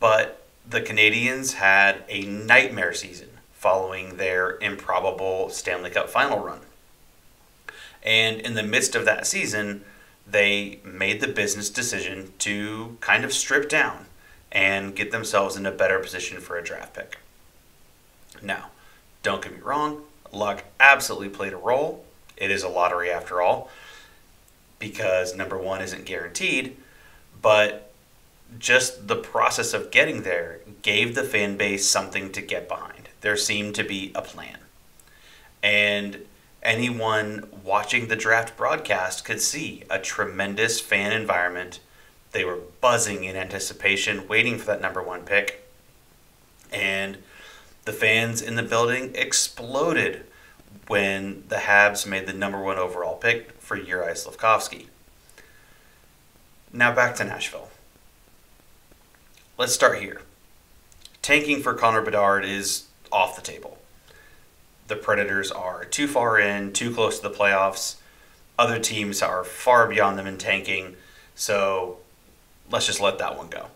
Speaker 11: But the Canadiens had a nightmare season following their improbable Stanley Cup final run. And in the midst of that season, they made the business decision to kind of strip down and get themselves in a better position for a draft pick. Now, don't get me wrong, luck absolutely played a role. It is a lottery after all, because number one isn't guaranteed, but just the process of getting there gave the fan base something to get behind. There seemed to be a plan. And anyone watching the draft broadcast could see a tremendous fan environment. They were buzzing in anticipation, waiting for that number one pick. And the fans in the building exploded when the Habs made the number one overall pick for Juraj Slafkovsky. Now back to Nashville. Let's start here. Tanking for Connor Bedard is off the table. The Predators are too far in, too close to the playoffs. Other teams are far beyond them in tanking, so let's just let that one go.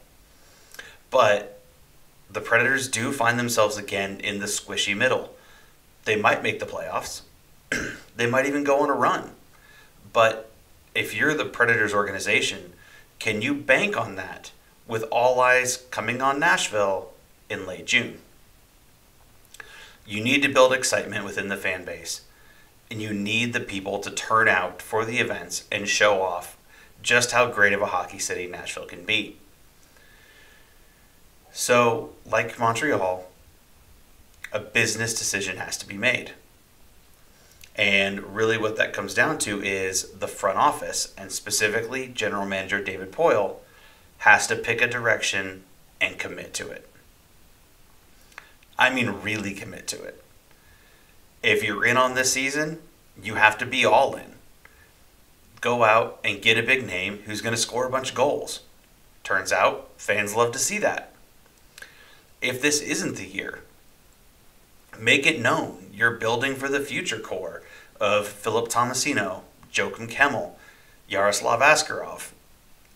Speaker 11: But the Predators do find themselves again in the squishy middle. They might make the playoffs. They might even go on a run. But if you're the Predators organization, can you bank on that with all eyes coming on Nashville in late June? You need to build excitement within the fan base, and you need the people to turn out for the events and show off just how great of a hockey city Nashville can be. So, like Montreal, a business decision has to be made. And really what that comes down to is the front office, and specifically General Manager David Poile, has to pick a direction and commit to it. I mean, really commit to it. If you're in on this season, you have to be all in. Go out and get a big name who's going to score a bunch of goals. Turns out, fans love to see that. If this isn't the year, make it known you're building for the future core of Philip Tomasino, Joakim Kemmel, Yaroslav Askarov,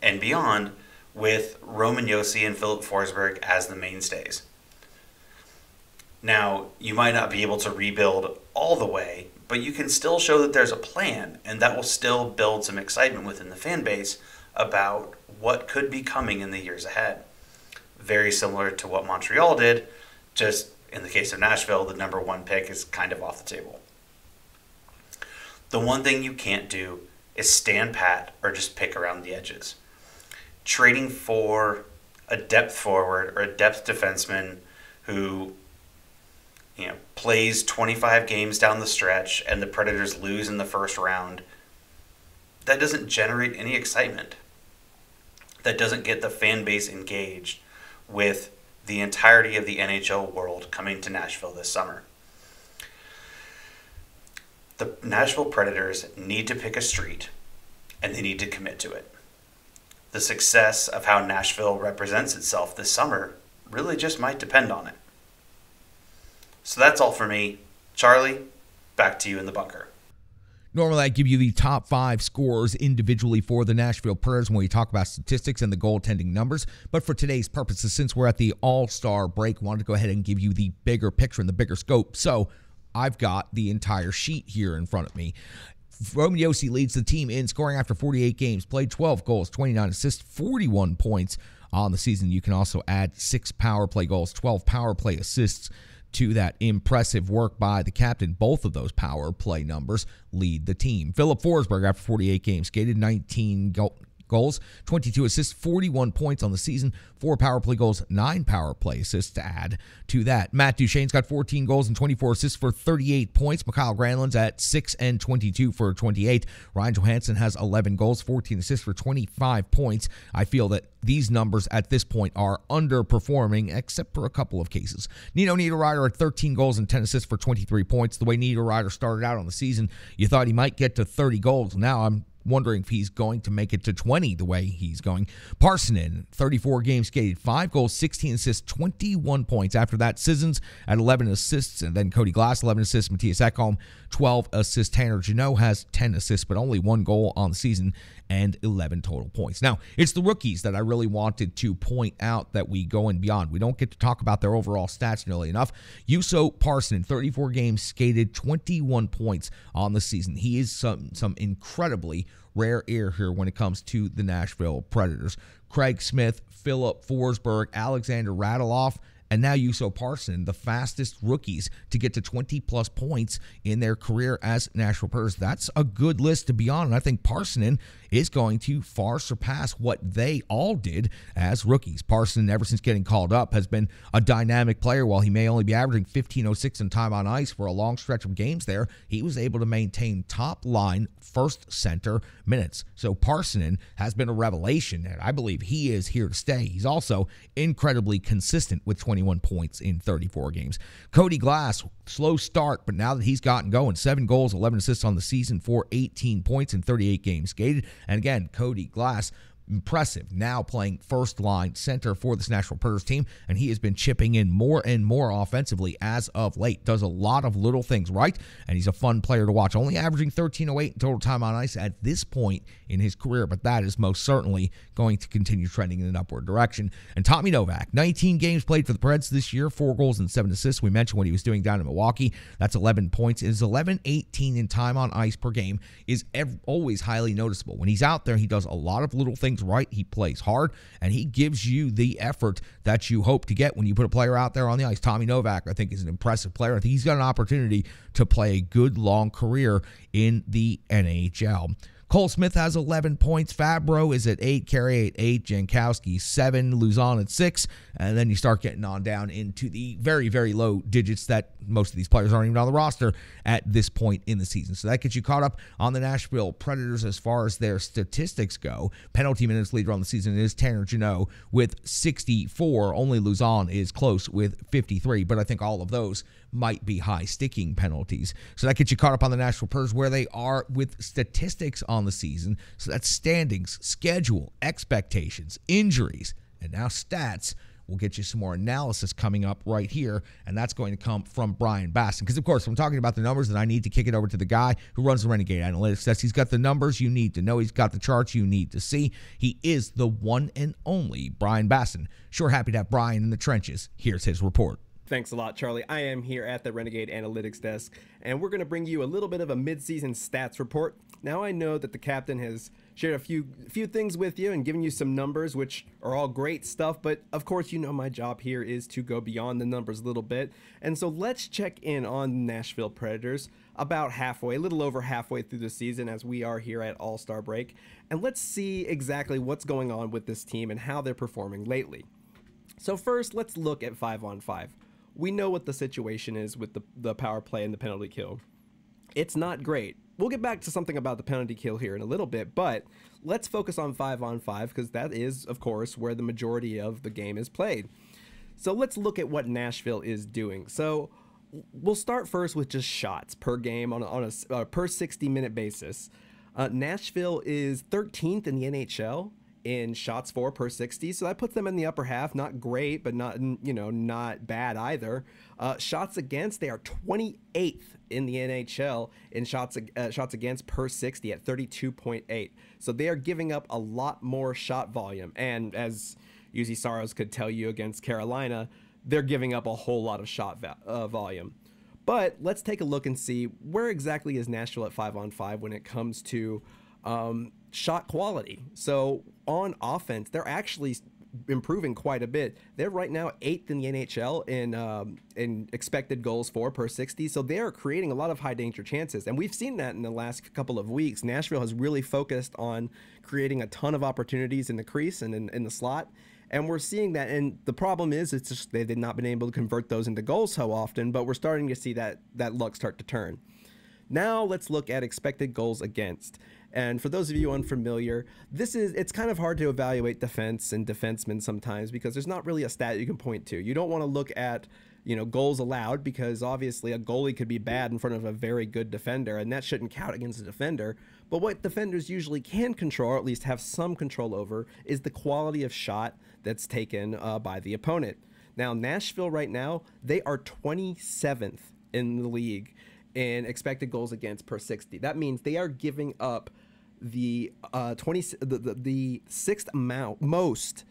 Speaker 11: and beyond, with Roman Josi and Philip Forsberg as the mainstays. Now, you might not be able to rebuild all the way, but you can still show that there's a plan, and that will still build some excitement within the fan base about what could be coming in the years ahead. Very similar to what Montreal did, just in the case of Nashville, the number one pick is kind of off the table. The one thing you can't do is stand pat or just pick around the edges. Trading for a depth forward or a depth defenseman who plays 25 games down the stretch and the Predators lose in the first round, that doesn't generate any excitement. That doesn't get the fan base engaged with the entirety of the NHL world coming to Nashville this summer. The Nashville Predators need to pick a street, and they need to commit to it. The success of how Nashville represents itself this summer really just might depend on it. So that's all for me. Charlie, back to you in the bunker.
Speaker 5: Normally, I give you the top 5 scorers individually for the Nashville Predators when we talk about statistics and the goaltending numbers. But for today's purposes, since we're at the All-Star break, I wanted to go ahead and give you the bigger picture and the bigger scope. So I've got the entire sheet here in front of me. Roman Josi leads the team in scoring after 48 games, played 12 goals, 29 assists, 41 points on the season. You can also add 6 power play goals, 12 power play assists to that impressive work by the captain. Both of those power play numbers lead the team. Philip Forsberg, after 48 games, skated 19 goals, 22 assists, 41 points on the season, 4 power play goals, 9 power play assists to add to that. Matt Duchene's got 14 goals and 24 assists for 38 points. Mikhail Granlund's at 6 and 22 for 28. Ryan Johansson has 11 goals, 14 assists for 25 points. I feel that these numbers at this point are underperforming, except for a couple of cases. Nino Niederreiter at 13 goals and 10 assists for 23 points. The way Niederreiter started out on the season, you thought he might get to 30 goals. Now I'm wondering if he's going to make it to 20 the way he's going. Parsonen, 34 games skated, 5 goals, 16 assists, 21 points. After that, Sissons at 11 assists, and then Cody Glass, 11 assists. Matthias Ekholm, 12 assists. Tanner Jeannot has 10 assists, but only 1 goal on the season. and 11 total points. Now, it's the rookies that I really wanted to point out that we go and beyond. We don't get to talk about their overall stats nearly enough. Yuso Parson, 34 games skated, 21 points on the season. He is some incredibly rare air here when it comes to the Nashville Predators. Craig Smith, Philip Forsberg, Alexander Radulov, and now Yuso Parson, the fastest rookies to get to 20-plus points in their career as Nashville Predators. That's a good list to be on, and I think Parsonen is going to far surpass what they all did as rookies. Parson, ever since getting called up, has been a dynamic player. While he may only be averaging 15.06 in time on ice for a long stretch of games there, he was able to maintain top-line first center minutes. So Parsonen has been a revelation, and I believe he is here to stay. He's also incredibly consistent with 21 points in 34 games. Cody Glass, slow start, but now that he's gotten going, 7 goals, 11 assists on the season for 18 points in 38 games skated. And again, Cody Glass, impressive, now playing first-line center for this Nashville Predators team, and he has been chipping in more and more offensively as of late. Does a lot of little things right, and he's a fun player to watch. Only averaging 13.08 in total time on ice at this point in his career, but that is most certainly going to continue trending in an upward direction. And Tommy Novak, 19 games played for the Preds this year, 4 goals and 7 assists. We mentioned what he was doing down in Milwaukee. That's 11 points. His 11.18 in time on ice per game is always highly noticeable. When he's out there, he does a lot of little things right. He plays hard, and he gives you the effort that you hope to get when you put a player out there on the ice. Tommy Novak, I think, is an impressive player. I think he's got an opportunity to play a good, long career in the NHL. Cole Smith has 11 points. Fabro is at 8, Carey at 8, Jankowski 7, Luzon at 6, and then you start getting on down into the very, very low digits that most of these players aren't even on the roster at this point in the season. So that gets you caught up on the Nashville Predators as far as their statistics go. Penalty minutes leader on the season is Tanner Jeannot with 64. Only Luzon is close with 53, but I think all of those might be high sticking penalties. So that gets you caught up on the Nashville Predators where they are with statistics on the season. So that's standings, schedule, expectations, injuries, and now stats. We'll get you some more analysis coming up right here, and that's going to come from Brian Baston. Because, of course, I'm talking about the numbers, and I need to kick it over to the guy who runs the Renegade Analytics Desk. He's got the numbers you need to know. He's got the charts you need to see. He is the one and only Brian Baston. Sure happy to have Brian in the trenches. Here's his report.
Speaker 12: Thanks a lot, Charlie. I am here at the Renegade Analytics Desk, and we're going to bring you a little bit of a mid-season stats report. Now, I know that the captain has shared a few things with you and given you some numbers, which are all great stuff, but of course, you know my job here is to go beyond the numbers a little bit. And so let's check in on the Nashville Predators about halfway, a little over halfway through the season as we are here at All-Star break, and let's see exactly what's going on with this team and how they're performing lately. So first, let's look at 5-on-5. We know what the situation is with the power play and the penalty kill. It's not great. We'll get back to something about the penalty kill here in a little bit, but let's focus on 5-on-5 because that is, of course, where the majority of the game is played. So let's look at what Nashville is doing. So we'll start first with just shots per game on a per 60-minute basis. Nashville is 13th in the NHL in shots for per 60, so that puts them in the upper half. Not great, but not not bad either. Shots against, they are 28th in the NHL in shots against per 60 at 32.8. So they are giving up a lot more shot volume, and as Uzi Saros could tell you against Carolina, they're giving up a whole lot of shot volume. But let's take a look and see where exactly is Nashville at 5-on-5 when it comes to shot quality. So on offense, they're actually improving quite a bit. They're right now 8th in the NHL in expected goals for per 60. So they are creating a lot of high danger chances. And we've seen that in the last couple of weeks. Nashville has really focused on creating a ton of opportunities in the crease and in the slot. And we're seeing that. And the problem is it's just they've not been able to convert those into goals so often, but we're starting to see that luck start to turn. Now let's look at expected goals against. And for those of you unfamiliar, it's kind of hard to evaluate defense and defensemen sometimes because there's not really a stat you can point to. You don't want to look at, goals allowed because obviously a goalie could be bad in front of a very good defender and that shouldn't count against a defender. But what defenders usually can control, or at least have some control over, is the quality of shot that's taken by the opponent. Now, Nashville right now, they are 27th in the league in expected goals against per 60. That means they are giving up the sixth most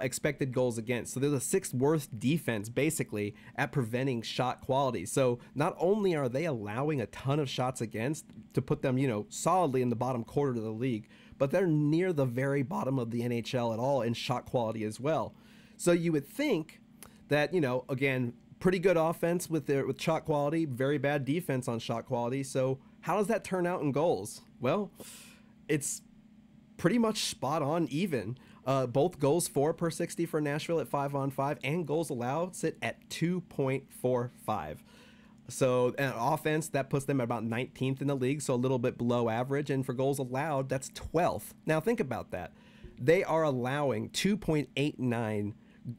Speaker 12: expected goals against. So they're the sixth worst defense, basically, at preventing shot quality. So not only are they allowing a ton of shots against to put them, solidly in the bottom quarter of the league, but they're near the very bottom of the NHL at all in shot quality as well. So you would think that, again, pretty good offense with shot quality, very bad defense on shot quality. So how does that turn out in goals? Well, it's pretty much spot on even. Both goals for per 60 for Nashville at 5-on-5 and goals allowed sit at 2.45. So offense, that puts them at about 19th in the league, so a little bit below average. And for goals allowed, that's 12th. Now think about that. They are allowing 2.89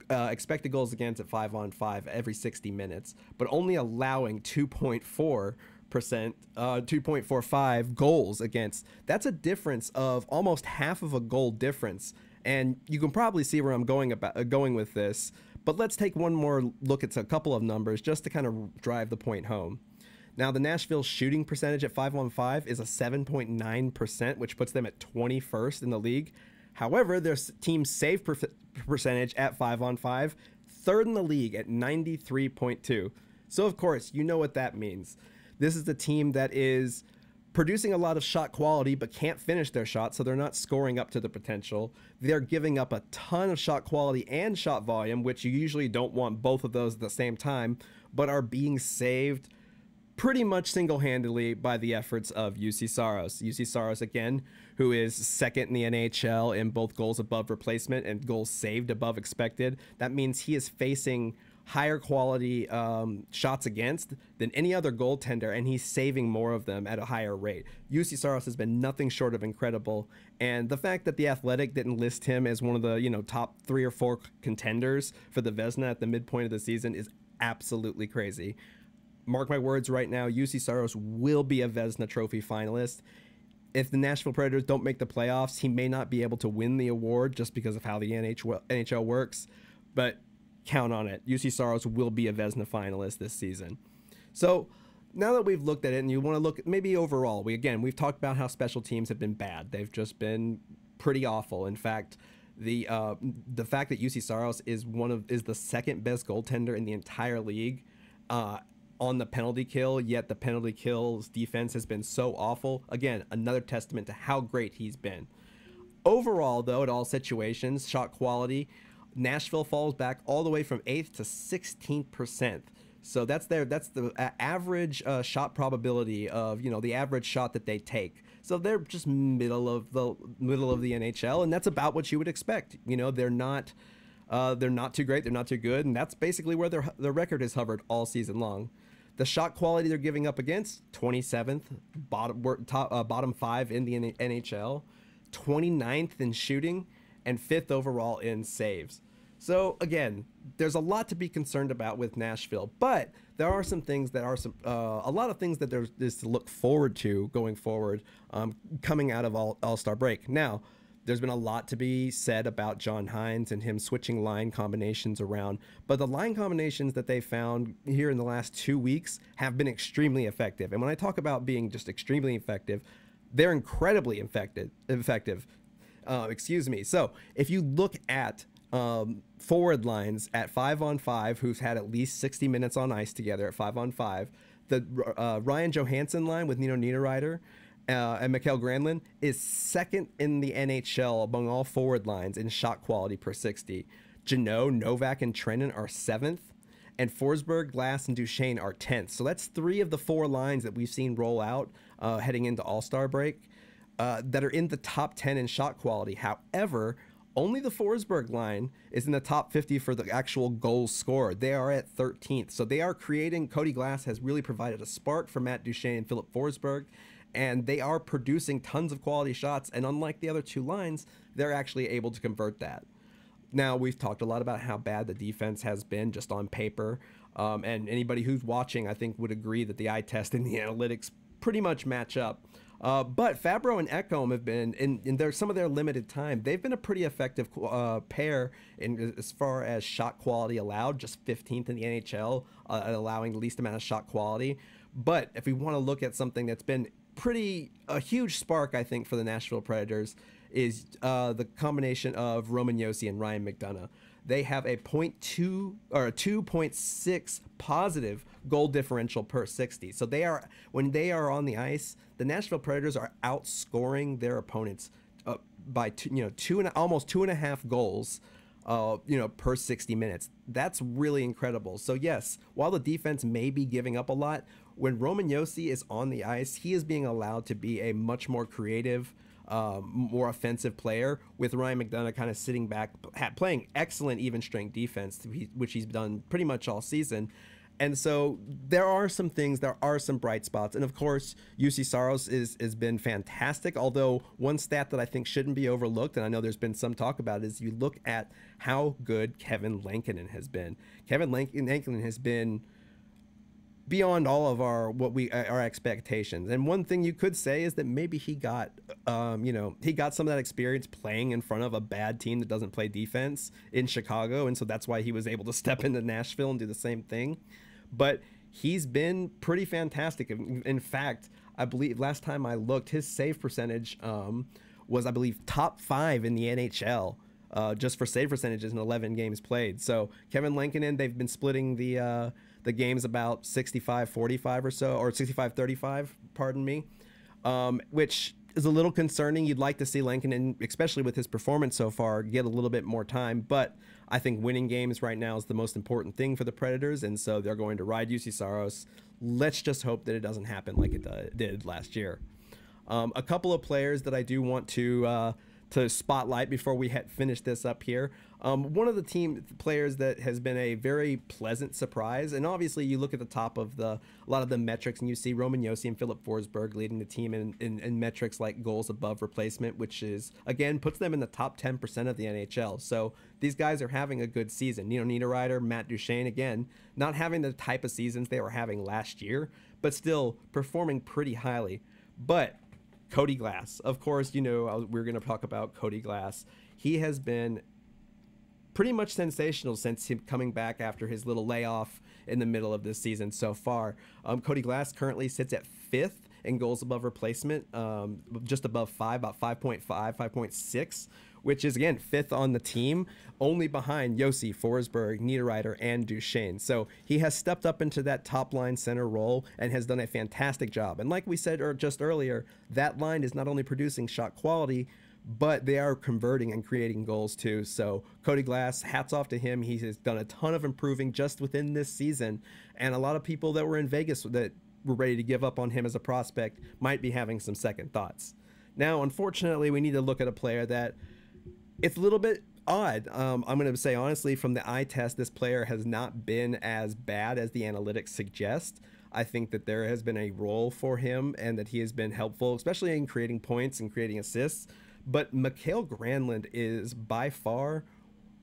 Speaker 12: expected goals against at 5-on-5 every 60 minutes, but only allowing 2.45 goals against. That's a difference of almost half of a goal difference. And you can probably see where I'm going with this, but let's take one more look at a couple of numbers just to kind of drive the point home. Now, the Nashville shooting percentage at 5-on-5 is a 7.9%, which puts them at 21st in the league. However, their team save percentage at 5-on-5, third in the league at 93.2. So, of course, you know what that means. This is the team that is producing a lot of shot quality but can't finish their shots, so they're not scoring up to the potential. They're giving up a ton of shot quality and shot volume, which you usually don't want both of those at the same time, but are being saved pretty much single-handedly by the efforts of UC Saros. UC Saros, again, who is second in the NHL in both goals above replacement and goals saved above expected. That means he is facing higher quality shots against than any other goaltender, and he's saving more of them at a higher rate. UC Saros has been nothing short of incredible, and the fact that The Athletic didn't list him as one of the top 3 or 4 contenders for the Vezina at the midpoint of the season is absolutely crazy. Mark my words right now, UC Saros will be a Vezina Trophy finalist. If the Nashville Predators don't make the playoffs, he may not be able to win the award just because of how the NHL works, but count on it. UC Saros will be a Vezina finalist this season. So now that we've looked at it and you want to look maybe overall, we've talked about how special teams have been bad. They've just been pretty awful. In fact, the fact that UC Saros is the second best goaltender in the entire league on the penalty kill, yet the penalty kill's defense has been so awful. Again, another testament to how great he's been. Overall, though, at all situations, shot quality, Nashville falls back all the way from 8th to 16%. So that's the average shot probability of the average shot that they take. So they're just middle of the NHL, and that's about what you would expect. They're not too great, they're not too good, and that's basically where their record has hovered all season long. The shot quality they're giving up against, 27th, bottom 5 in the NHL, 29th in shooting, and 5th overall in saves. So again, there's a lot to be concerned about with Nashville, but there are some things that are a lot of things that there is to look forward to going forward, coming out of All-Star break. Now, there's been a lot to be said about John Hines and him switching line combinations around, but the line combinations that they found here in the last 2 weeks have been extremely effective. And when I talk about being just extremely effective, they're incredibly effective. So if you look at forward lines at 5-on-5, who's had at least 60 minutes on ice together at 5-on-5, the Ryan Johansson line with Nino Niederreiter and Mikael Granlund is second in the NHL among all forward lines in shot quality per 60. Jeannot, Novak, and Trennan are 7th, and Forsberg, Glass, and Duchesne are 10th. So that's 3 of the 4 lines that we've seen roll out heading into All-Star break that are in the top 10 in shot quality. However, only the Forsberg line is in the top 50 for the actual goals scored. They are at 13th. So they are creating, Cody Glass has really provided a spark for Matt Duchesne and Philip Forsberg, and they are producing tons of quality shots. And unlike the other 2 lines, they're actually able to convert that. Now, we've talked a lot about how bad the defense has been just on paper. And anybody who's watching, I think, would agree that the eye test and the analytics pretty much match up. But Fabro and Ekholm have been, in some of their limited time, they've been a pretty effective pair as far as shot quality allowed, just 15th in the NHL, allowing the least amount of shot quality. But if we want to look at something that's been a huge spark, I think, for the Nashville Predators is the combination of Roman Josi and Ryan McDonough. They have a 2.6 positive goal differential per 60. So when they are on the ice, the Nashville Predators are outscoring their opponents by almost 2.5 goals per 60 minutes. That's really incredible. So yes, while the defense may be giving up a lot, when Roman Josi is on the ice, he is being allowed to be a much more creative, more offensive player, with Ryan McDonough kind of sitting back, playing excellent even strength defense, which he's done pretty much all season. And so there are some bright spots. And of course, UC Saros has been fantastic. Although one stat that I think shouldn't be overlooked, and I know there's been some talk about it, is you look at how good Kevin Lankinen has been. Kevin Lankinen has been beyond all of our expectations. And one thing you could say is that maybe he got some of that experience playing in front of a bad team that doesn't play defense in Chicago, and so that's why he was able to step into Nashville and do the same thing. But he's been pretty fantastic. In fact, I believe last time I looked, his save percentage was, I believe, top 5 in the NHL. Just for save percentages in 11 games played. So Kevin Lankinen, they've been splitting the games about 65-45 or so, or 65-35, pardon me, which is a little concerning. You'd like to see Lankinen, especially with his performance so far, get a little bit more time. But I think winning games right now is the most important thing for the Predators, and so they're going to ride UC Saros. Let's just hope that it doesn't happen like it did last year. A couple of players that I do want to spotlight before we finish this up here. One of the team players that has been a very pleasant surprise, and obviously you look at the top of a lot of the metrics and you see Roman Josi and Philip Forsberg leading the team in metrics like goals above replacement, which is, again, puts them in the top 10% of the NHL. So these guys are having a good season. Niederreiter, Matt Duchene, again, not having the type of seasons they were having last year, but still performing pretty highly. But Cody Glass, of course, we're going to talk about Cody Glass. He has been pretty much sensational since him coming back after his little layoff in the middle of this season so far. Cody Glass currently sits at 5th in goals above replacement, just above 5, about 5.5, 5.6, which is, again, 5th on the team, only behind Josi, Forsberg, Niederreiter, and Duchene. So he has stepped up into that top-line center role and has done a fantastic job. And like we said just earlier, that line is not only producing shot quality, but they are converting and creating goals too. So Cody Glass, hats off to him. He has done a ton of improving just within this season. And a lot of people that were in Vegas that were ready to give up on him as a prospect might be having some second thoughts. Now, unfortunately, we need to look at a player that it's a little bit odd. I'm going to say, honestly, from the eye test, this player has not been as bad as the analytics suggest. I think that there has been a role for him and that he has been helpful, especially in creating points and creating assists. But Mikael Granlund is by far,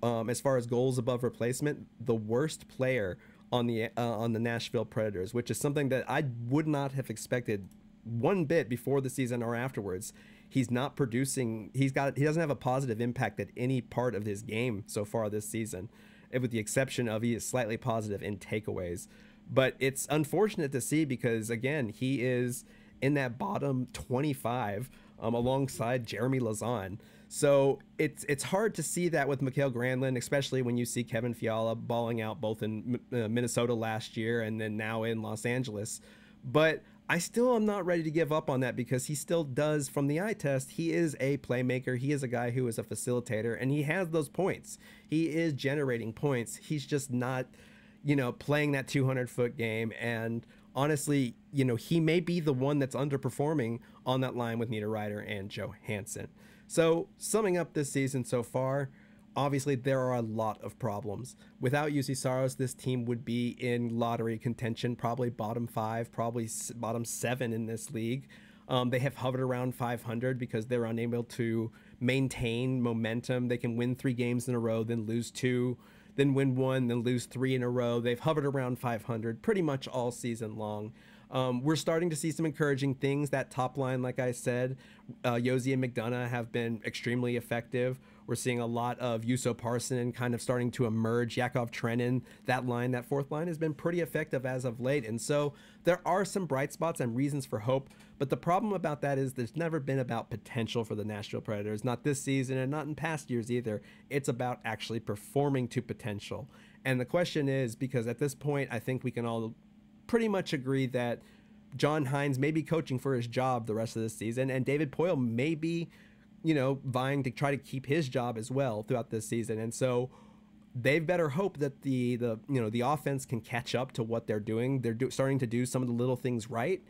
Speaker 12: as far as goals above replacement, the worst player on the Nashville Predators, which is something that I would not have expected one bit before the season or afterwards. He's not producing. He doesn't have a positive impact at any part of his game so far this season, with the exception of he is slightly positive in takeaways. But it's unfortunate to see because, again, he is in that bottom 25 alongside Jeremy Lauzon. So it's hard to see that with Mikael Granlund, especially when you see Kevin Fiala balling out both in Minnesota last year and then now in Los Angeles. But I still am not ready to give up on that because he still does, from the eye test, he is a playmaker. He is a guy who is a facilitator, and he has those points. He is generating points. He's just not, playing that 200-foot game. And honestly, he may be the one that's underperforming on that line with Niederreiter and Johansson. So summing up this season so far, obviously there are a lot of problems. Without UC Saros, this team would be in lottery contention, probably bottom 5, probably bottom 7 in this league. They have hovered around 500 because they're unable to maintain momentum. They can win 3 games in a row, then lose 2, then win 1, then lose 3 in a row. They've hovered around 500 pretty much all season long. We're starting to see some encouraging things. That top line, like I said, Josi and McDonough have been extremely effective. We're seeing a lot of Juuso Parssinen kind of starting to emerge. Yakov Trenin, that line, that fourth line has been pretty effective as of late. And so there are some bright spots and reasons for hope. But the problem about that is there's never been about potential for the Nashville Predators, not this season and not in past years either. It's about actually performing to potential. And the question is, because at this point, I think we can all pretty much agree that John Hynes may be coaching for his job the rest of this season, and David Poile may be, vying to try to keep his job as well throughout this season. And so they better hope that the offense can catch up to what they're doing. They're starting to do some of the little things right,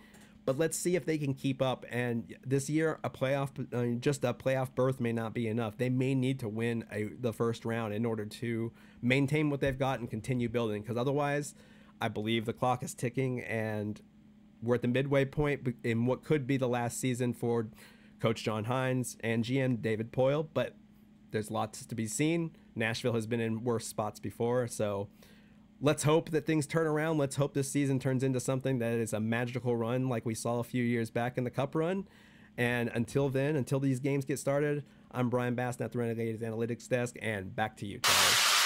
Speaker 12: but let's see if they can keep up. And this year, just a playoff berth may not be enough. They may need to win the first round in order to maintain what they've got and continue building, because otherwise, I believe the clock is ticking, and we're at the midway point in what could be the last season for Coach John Hynes and GM David Poile, but there's lots to be seen. Nashville has been in worse spots before, so let's hope that things turn around. Let's hope this season turns into something that is a magical run like we saw a few years back in the Cup run. And until then, until these games get started, I'm Brian Baston at the Renegades Analytics Desk, and back to you, Charlie.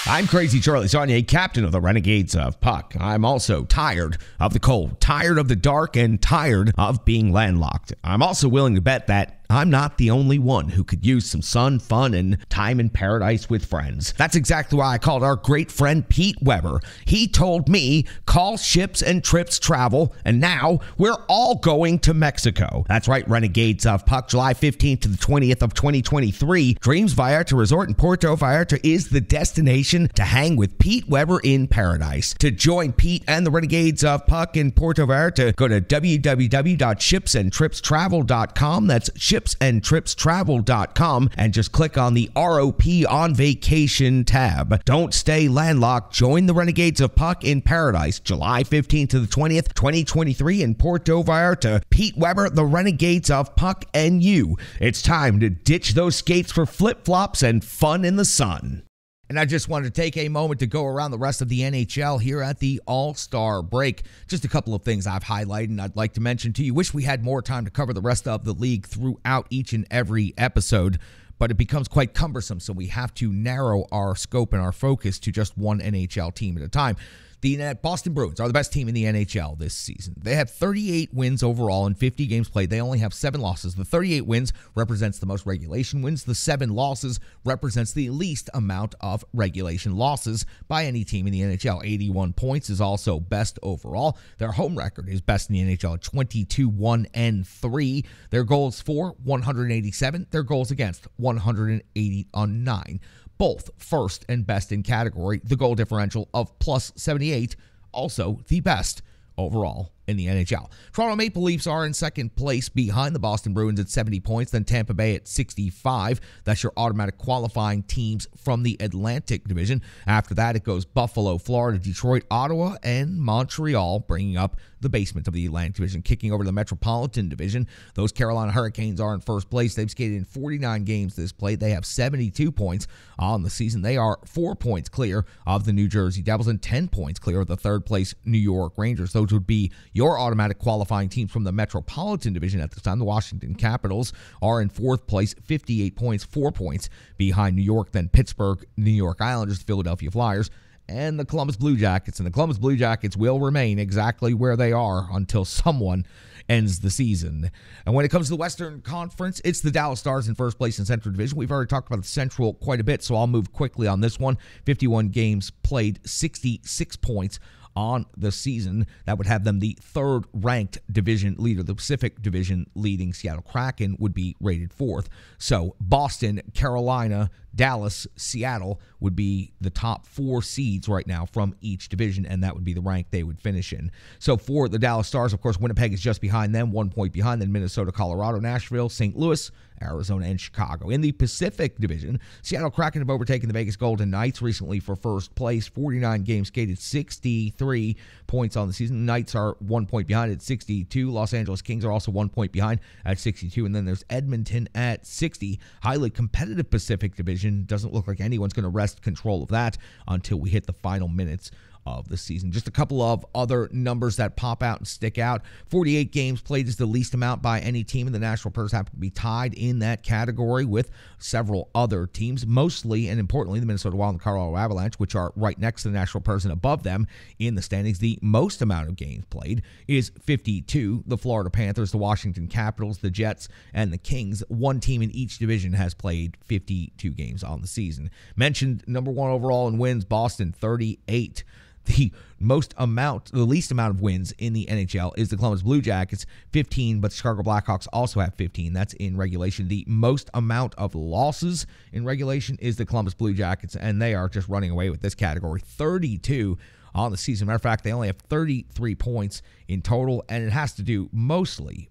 Speaker 5: I'm Crazy Charlie Saunier, captain of the Renegades of Puck. I'm also tired of the cold, tired of the dark, and tired of being landlocked. I'm also willing to bet that I'm not the only one who could use some sun, fun, and time in paradise with friends. That's exactly why I called our great friend Pete Weber. He told me, call Ships and Trips Travel, and now we're all going to Mexico. That's right, Renegades of Puck, July 15th to the 20th of 2023. Dreams Vallarta Resort in Puerto Vallarta is the destination to hang with Pete Weber in paradise. To join Pete and the Renegades of Puck in Puerto Vallarta, go to www.shipsandtripstravel.com. That's shipsandtripstravel.com, and just click on the ROP on vacation tab. Don't stay landlocked. Join the Renegades of Puck in paradise, July 15th to the 20th, 2023 in Puerto Vallarta. Pete Weber, the Renegades of Puck, and you. It's time to ditch those skates for flip-flops and fun in the sun. And I just wanted to take a moment to go around the rest of the NHL here at the All-Star break. Just a couple of things I've highlighted and I'd like to mention to you. Wish we had more time to cover the rest of the league throughout each and every episode, but it becomes quite cumbersome, so we have to narrow our scope and our focus to just one NHL team at a time. The Boston Bruins are the best team in the NHL this season. They have 38 wins overall in 50 games played. They only have 7 losses. The 38 wins represents the most regulation wins. The 7 losses represents the least amount of regulation losses by any team in the NHL. 81 points is also best overall. Their home record is best in the NHL at 22-1-3. Their goals for 187. Their goals against 189. Both first and best in category. The goal differential of plus 78, also the best overall in the NHL. Toronto Maple Leafs are in second place behind the Boston Bruins at 70 points, then Tampa Bay at 65. That's your automatic qualifying teams from the Atlantic Division. After that, it goes Buffalo, Florida, Detroit, Ottawa, and Montreal, bringing up the basement of the Atlantic Division. Kicking over to the Metropolitan Division, those Carolina Hurricanes are in first place. They've skated in 49 games this play. They have 72 points on the season. They are 4 points clear of the New Jersey Devils and 10 points clear of the third place New York Rangers. Those would be your automatic qualifying teams from the Metropolitan Division at this time. The Washington Capitals are in fourth place, 58 points, 4 points behind New York, then Pittsburgh, New York Islanders, the Philadelphia Flyers, and the Columbus Blue Jackets. And the Columbus Blue Jackets will remain exactly where they are until someone ends the season. And when it comes to the Western Conference, it's the Dallas Stars in first place in Central Division. We've already talked about the Central quite a bit, so I'll move quickly on this one. 51 games played, 66 points on the season. That would have them the third-ranked division leader. The Pacific Division leading Seattle Kraken would be rated fourth. So Boston, Carolina, Dallas, Seattle would be the top 4 seeds right now from each division, and that would be the rank they would finish in. So for the Dallas Stars, of course, Winnipeg is just behind them, 1 point behind, then Minnesota, Colorado, Nashville, St. Louis, Arizona, and Chicago. In the Pacific Division, Seattle Kraken have overtaken the Vegas Golden Knights recently for first place. 49 games skated, 63 points on the season. The Knights are 1 point behind at 62. Los Angeles Kings are also 1 point behind at 62. And then there's Edmonton at 60. Highly competitive Pacific Division. Doesn't look like anyone's going to wrest control of that until we hit the final minutes of the season. Just a couple of other numbers that pop out and stick out. 48 games played is the least amount by any team, and the Nashville Predators happen to be tied in that category with several other teams, mostly and importantly the Minnesota Wild and the Colorado Avalanche, which are right next to the Nashville Predators and above them in the standings. The most amount of games played is 52. The Florida Panthers, the Washington Capitals, the Jets, and the Kings. One team in each division has played 52 games on the season. Mentioned number one overall in wins, Boston, 38. The least amount of wins in the NHL is the Columbus Blue Jackets, 15, but the Chicago Blackhawks also have 15. That's in regulation. The most amount of losses in regulation is the Columbus Blue Jackets, and they are just running away with this category, 32 on the season. Matter of fact, they only have 33 points in total, and it has to do mostly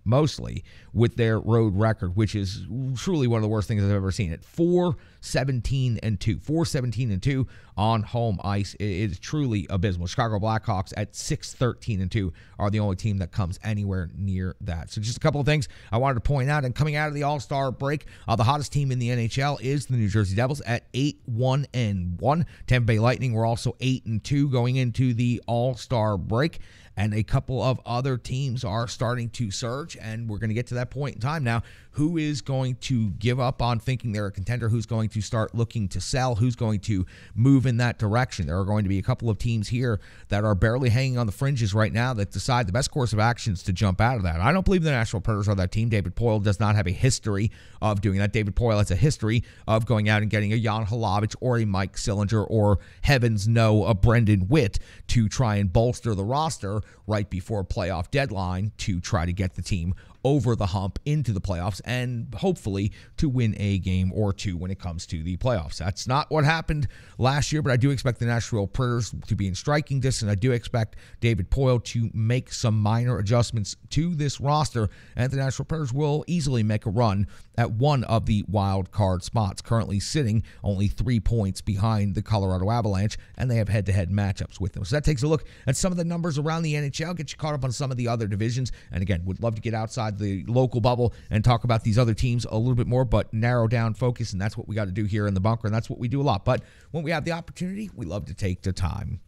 Speaker 5: with their road record, which is truly one of the worst things I've ever seen. At 4-17-2 on home ice, it is truly abysmal. Chicago Blackhawks at 6-13-2 are the only team that comes anywhere near that. So just a couple of things I wanted to point out. And coming out of the All-Star break, the hottest team in the NHL is the New Jersey Devils at 8-1-1. Tampa Bay Lightning were also 8-2 going into the All-Star break. And a couple of other teams are starting to surge, and we're going to get to that point in time now. Who is going to give up on thinking they're a contender? Who's going to start looking to sell? Who's going to move in that direction? There are going to be a couple of teams here that are barely hanging on the fringes right now that decide the best course of action is to jump out of that. I don't believe the Nashville Predators are that team. David Poile does not have a history of doing that. David Poile has a history of going out and getting a Jan Hlavich or a Mike Sillinger or, heavens no, a Brendan Witt to try and bolster the roster right before playoff deadline to try to get the team over the hump into the playoffs and hopefully to win a game or two when it comes to the playoffs. That's not what happened last year, but I do expect the Nashville Predators to be in striking distance. I do expect David Poile to make some minor adjustments to this roster, and the Nashville Predators will easily make a run at one of the wild card spots, currently sitting only 3 points behind the Colorado Avalanche, and they have head-to-head matchups with them. So that takes a look at some of the numbers around the NHL, get you caught up on some of the other divisions, and again, would love to get outside the local bubble and talk about these other teams a little bit more, but narrow down focus, and that's what we got to do here in the bunker, and that's what we do a lot. But when we have the opportunity, we love to take the time.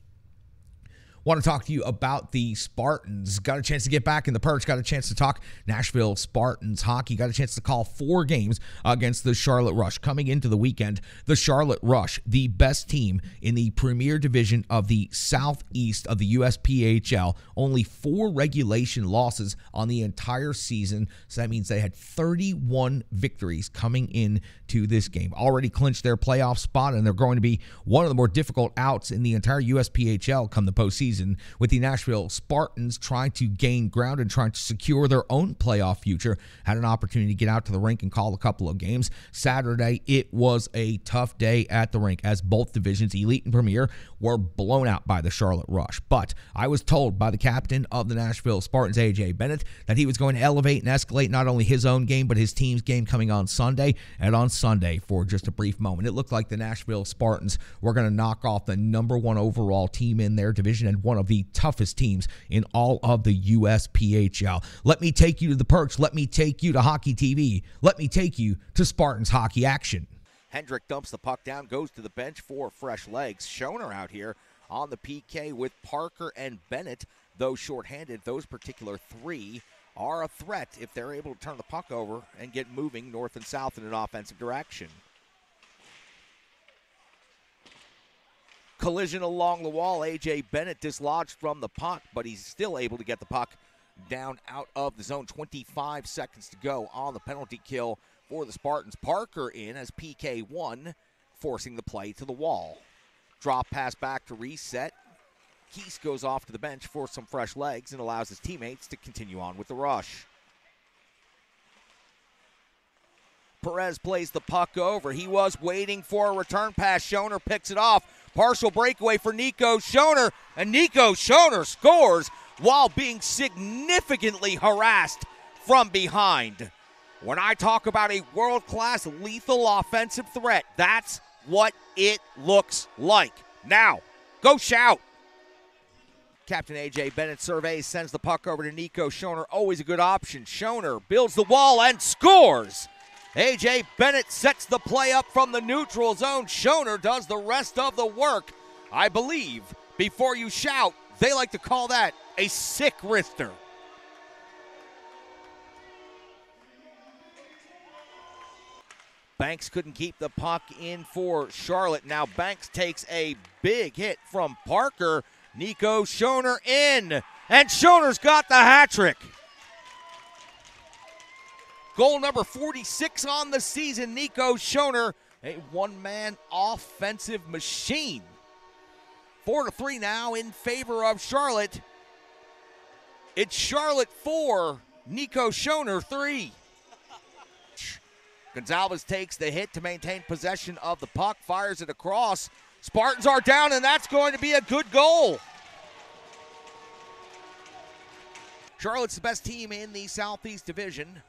Speaker 5: Want to talk to you about the Spartans. Got a chance to get back in the perch. Got a chance to talk Nashville Spartans hockey. Got a chance to call 4 games against the Charlotte Rush. Coming into the weekend, the Charlotte Rush, the best team in the premier division of the southeast of the USPHL. Only 4 regulation losses on the entire season. So that means they had 31 victories coming in to this game. Already clinched their playoff spot, and they're going to be one of the more difficult outs in the entire USPHL come the postseason, with the Nashville Spartans trying to gain ground and trying to secure their own playoff future. Had an opportunity to get out to the rink and call a couple of games. Saturday, it was a tough day at the rink as both divisions, Elite and Premier, were blown out by the Charlotte Rush. But I was told by the captain of the Nashville Spartans, AJ Bennett, that he was going to elevate and escalate not only his own game, but his team's game coming on Sunday. And on Sunday, for just a brief moment, it looked like the Nashville Spartans were going to knock off the number 1 overall team in their division and one of the toughest teams in all of the USPHL. Let me take you to the perch. Let me take you to Hockey TV. Let me take you to Spartans hockey action.
Speaker 13: Hendrick dumps the puck down, goes to the bench for fresh legs. Schoner out here on the PK with Parker and Bennett. Though shorthanded, those particular 3 are a threat if they're able to turn the puck over and get moving north and south in an offensive direction. Collision along the wall. A.J. Bennett dislodged from the puck, but he's still able to get the puck down out of the zone. 25 seconds to go on the penalty kill for the Spartans. Parker in as PK1, forcing the play to the wall. Drop pass back to reset. Keese goes off to the bench for some fresh legs and allows his teammates to continue on with the rush. Perez plays the puck over. He was waiting for a return pass. Schoner picks it off. Partial breakaway for Nico Schoner, and Nico Schoner scores while being significantly harassed from behind. When I talk about a world-class lethal offensive threat, that's what it looks like. Now, go shout. Captain A.J. Bennett surveys, sends the puck over to Nico Schoner. Always a good option. Schoner builds the wall and scores. A.J. Bennett sets the play up from the neutral zone. Schoner does the rest of the work. I believe before you shout. They like to call that a sick wrister. Banks couldn't keep the puck in for Charlotte. Now Banks takes a big hit from Parker. Nico Schoner in, and Schoner's got the hat trick. Goal number 46 on the season. Nico Schoner, a one-man offensive machine. 4-3 now in favor of Charlotte. It's Charlotte 4, Nico Schoner 3. Gonzalez takes the hit to maintain possession of the puck, fires it across. Spartans are down, and that's going to be a good goal. Charlotte's the best team in the Southeast Division,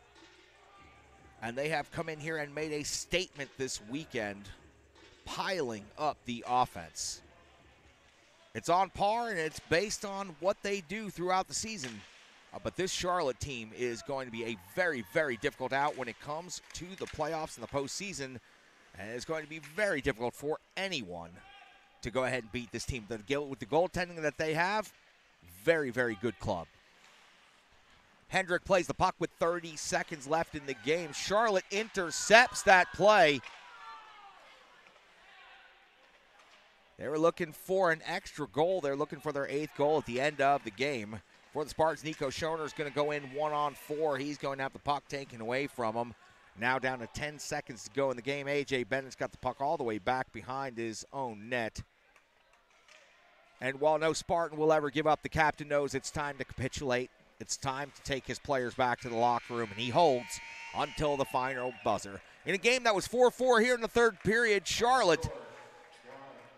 Speaker 13: and they have come in here and made a statement this weekend, piling up the offense. It's on par, and it's based on what they do throughout the season. But this Charlotte team is going to be a very, very difficult out when it comes to the playoffs and the postseason. And it's going to be very difficult for anyone to go ahead and beat this team. With the goaltending that they have, very, very good club. Hendrick plays the puck with 30 seconds left in the game. Charlotte intercepts that play. They were looking for an extra goal. They're looking for their 8th goal at the end of the game. For the Spartans, Nico Schoner is going to go in 1-on-4. He's going to have the puck taken away from him. Now down to 10 seconds to go in the game. A.J. Bennett's got the puck all the way back behind his own net. And while no Spartan will ever give up, the captain knows it's time to capitulate. It's time to take his players back to the locker room, and he holds until the final buzzer. In a game that was 4-4 here in the third period, Charlotte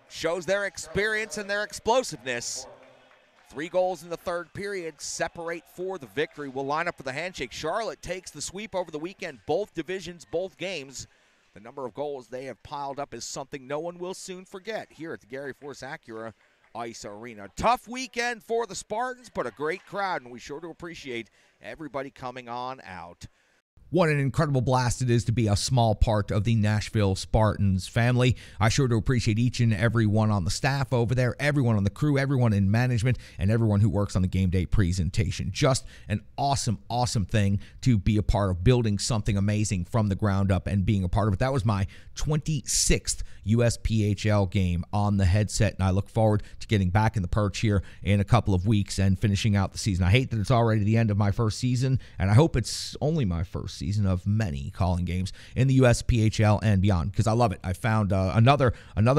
Speaker 13: shows their experience and their explosiveness. 3 goals in the third period separate for the victory. We'll line up for the handshake. Charlotte takes the sweep over the weekend. Both divisions, both games. The number of goals they have piled up is something no one will soon forget here at the Gary Force Acura Ice Arena. Tough weekend for the Spartans, but a great crowd, and we sure do appreciate everybody coming on out.
Speaker 5: What an incredible blast it is to be a small part of the Nashville Spartans family. I sure do appreciate each and every one on the staff over there, everyone on the crew, everyone in management, and everyone who works on the game day presentation. Just an awesome, awesome thing to be a part of, building something amazing from the ground up and being a part of it. That was my 26th USPHL game on the headset, and I look forward to getting back in the perch here in a couple of weeks and finishing out the season. I hate that it's already the end of my first season, and I hope it's only my first season of many calling games in the USPHL and beyond, because I love it. I found another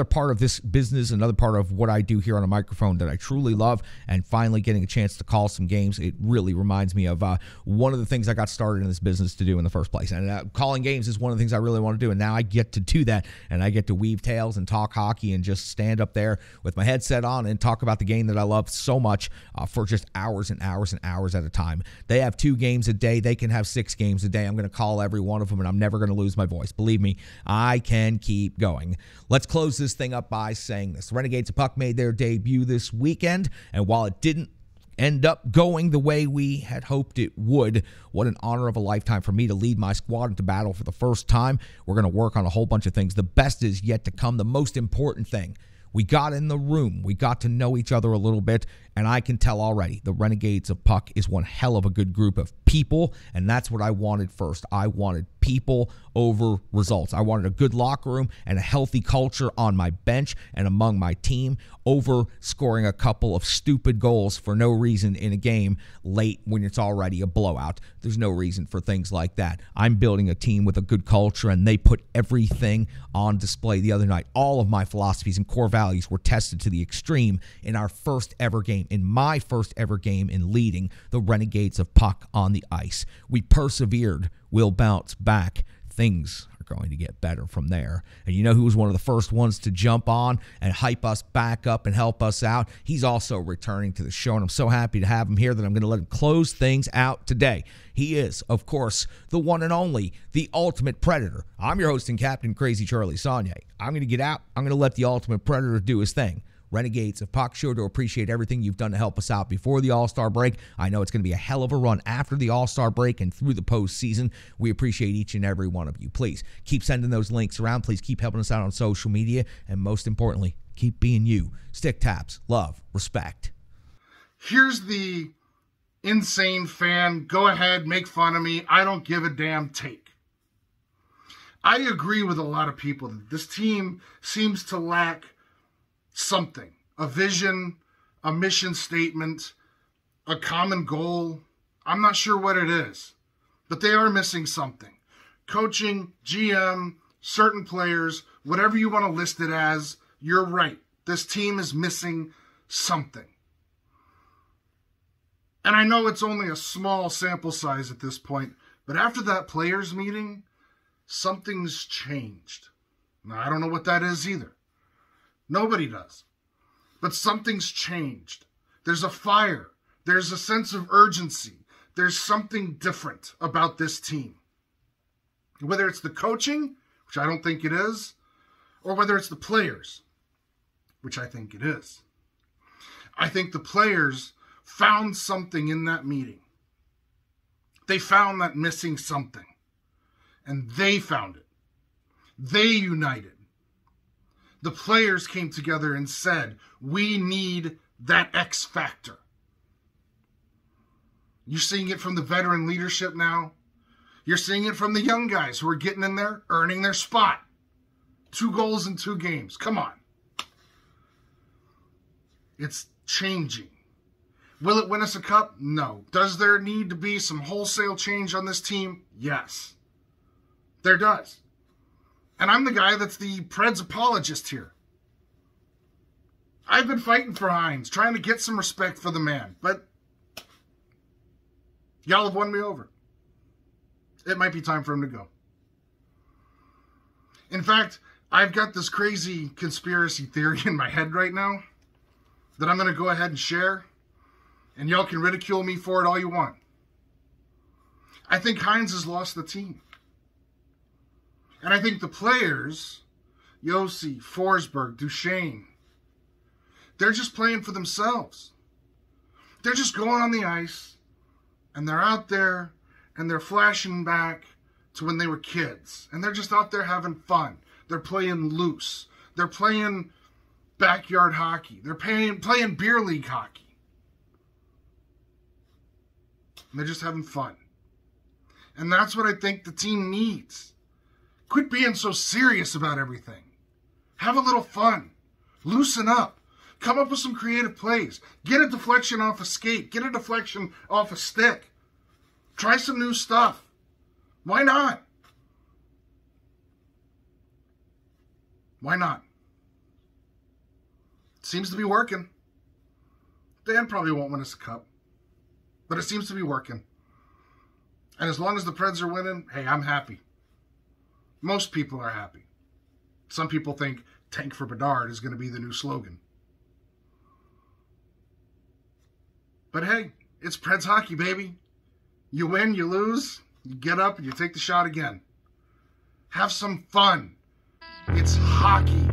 Speaker 5: part of this business, another part of what I do here on a microphone that I truly love, and finally getting a chance to call some games, it really reminds me of one of the things I got started in this business to do in the first place. And calling games is one of the things I really want to do, and now I get to do that, and I get to weave tales and talk hockey and just stand up there with my headset on and talk about the game that I love so much for just hours and hours and hours at a time. They have 2 games a day. They can have 6 games a day. I'm going to call every one of them, and I'm never going to lose my voice. Believe me, I can keep going. Let's close this thing up by saying this. The Renegades of Puck made their debut this weekend, and while it didn't end up going the way we had hoped it would, what an honor of a lifetime for me to lead my squad into battle for the first time. We're going to work on a whole bunch of things. The best is yet to come. The most important thing, we got in the room. We got to know each other a little bit, and I can tell already the Renegades of Puck is one hell of a good group of people, and that's what I wanted first. I wanted people over results. I wanted a good locker room and a healthy culture on my bench and among my team over scoring a couple of stupid goals for no reason in a game late when it's already a blowout. There's no reason for things like that. I'm building a team with a good culture, and they put everything on display the other night. All of my philosophies and core values were tested to the extreme in our first ever game, in my first ever game in leading the Renegades of Puck on the ice. We persevered. We'll bounce back. Things are going to get better from there. And you know who was one of the first ones to jump on and hype us back up and help us out? He's also returning to the show, and I'm so happy to have him here that I'm going to let him close things out today. He is, of course, the one and only, the Ultimate Predator. I'm your host and Captain Crazy Charlie Saunier. I'm going to get out. I'm going to let the Ultimate Predator do his thing. Renegades of Puck, sure to appreciate everything you've done to help us out before the All-Star break. I know it's going to be a hell of a run after the All-Star break and through the postseason. We appreciate each and every one of you. Please keep sending those links around. Please keep helping us out on social media. And most importantly, Keep being you. Stick taps, love, respect.
Speaker 14: Here's the insane fan, go ahead, make fun of me, I don't give a damn take. I agree with a lot of people that this team seems to lack something. A vision, a mission statement, a common goal. I'm not sure what it is, but they are missing something. Coaching, GM, certain players, whatever you want to list it as, you're right. This team is missing something. And I know it's only a small sample size at this point, but after that players meeting, something's changed. Now, I don't know what that is either. Nobody does. But something's changed. There's a fire. There's a sense of urgency. There's something different about this team. Whether it's the coaching, which I don't think it is, or whether it's the players, which I think it is. I think the players found something in that meeting. They found that missing something. And they found it. They united. The players came together and said, we need that X factor. You're seeing it from the veteran leadership now. You're seeing it from the young guys who are getting in there, earning their spot. 2 goals in 2 games. Come on. It's changing. Will it win us a cup? No. Does there need to be some wholesale change on this team? Yes. There does. And I'm the guy that's the Preds apologist here. I've been fighting for Hines, trying to get some respect for the man, but y'all have won me over. It might be time for him to go. In fact, I've got this crazy conspiracy theory in my head right now that I'm going to go ahead and share, and y'all can ridicule me for it all you want. I think Hines has lost the team. And I think the players, Yossi, Forsberg, Duchesne, they're just playing for themselves. They're just going on the ice, and they're out there, and they're flashing back to when they were kids. And they're just out there having fun. They're playing loose. They're playing backyard hockey. They're playing beer league hockey. And they're just having fun. And that's what I think the team needs. Quit being so serious about everything. Have a little fun. Loosen up. Come up with some creative plays. Get a deflection off a skate. Get a deflection off a stick. Try some new stuff. Why not? Why not? It seems to be working. Dan probably won't win us a cup. But it seems to be working. And as long as the Preds are winning, hey, I'm happy. Most people are happy. Some people think Tank for Bedard is going to be the new slogan. But hey, it's Preds hockey, baby. You win, you lose, you get up and you take the shot again. Have some fun. It's hockey.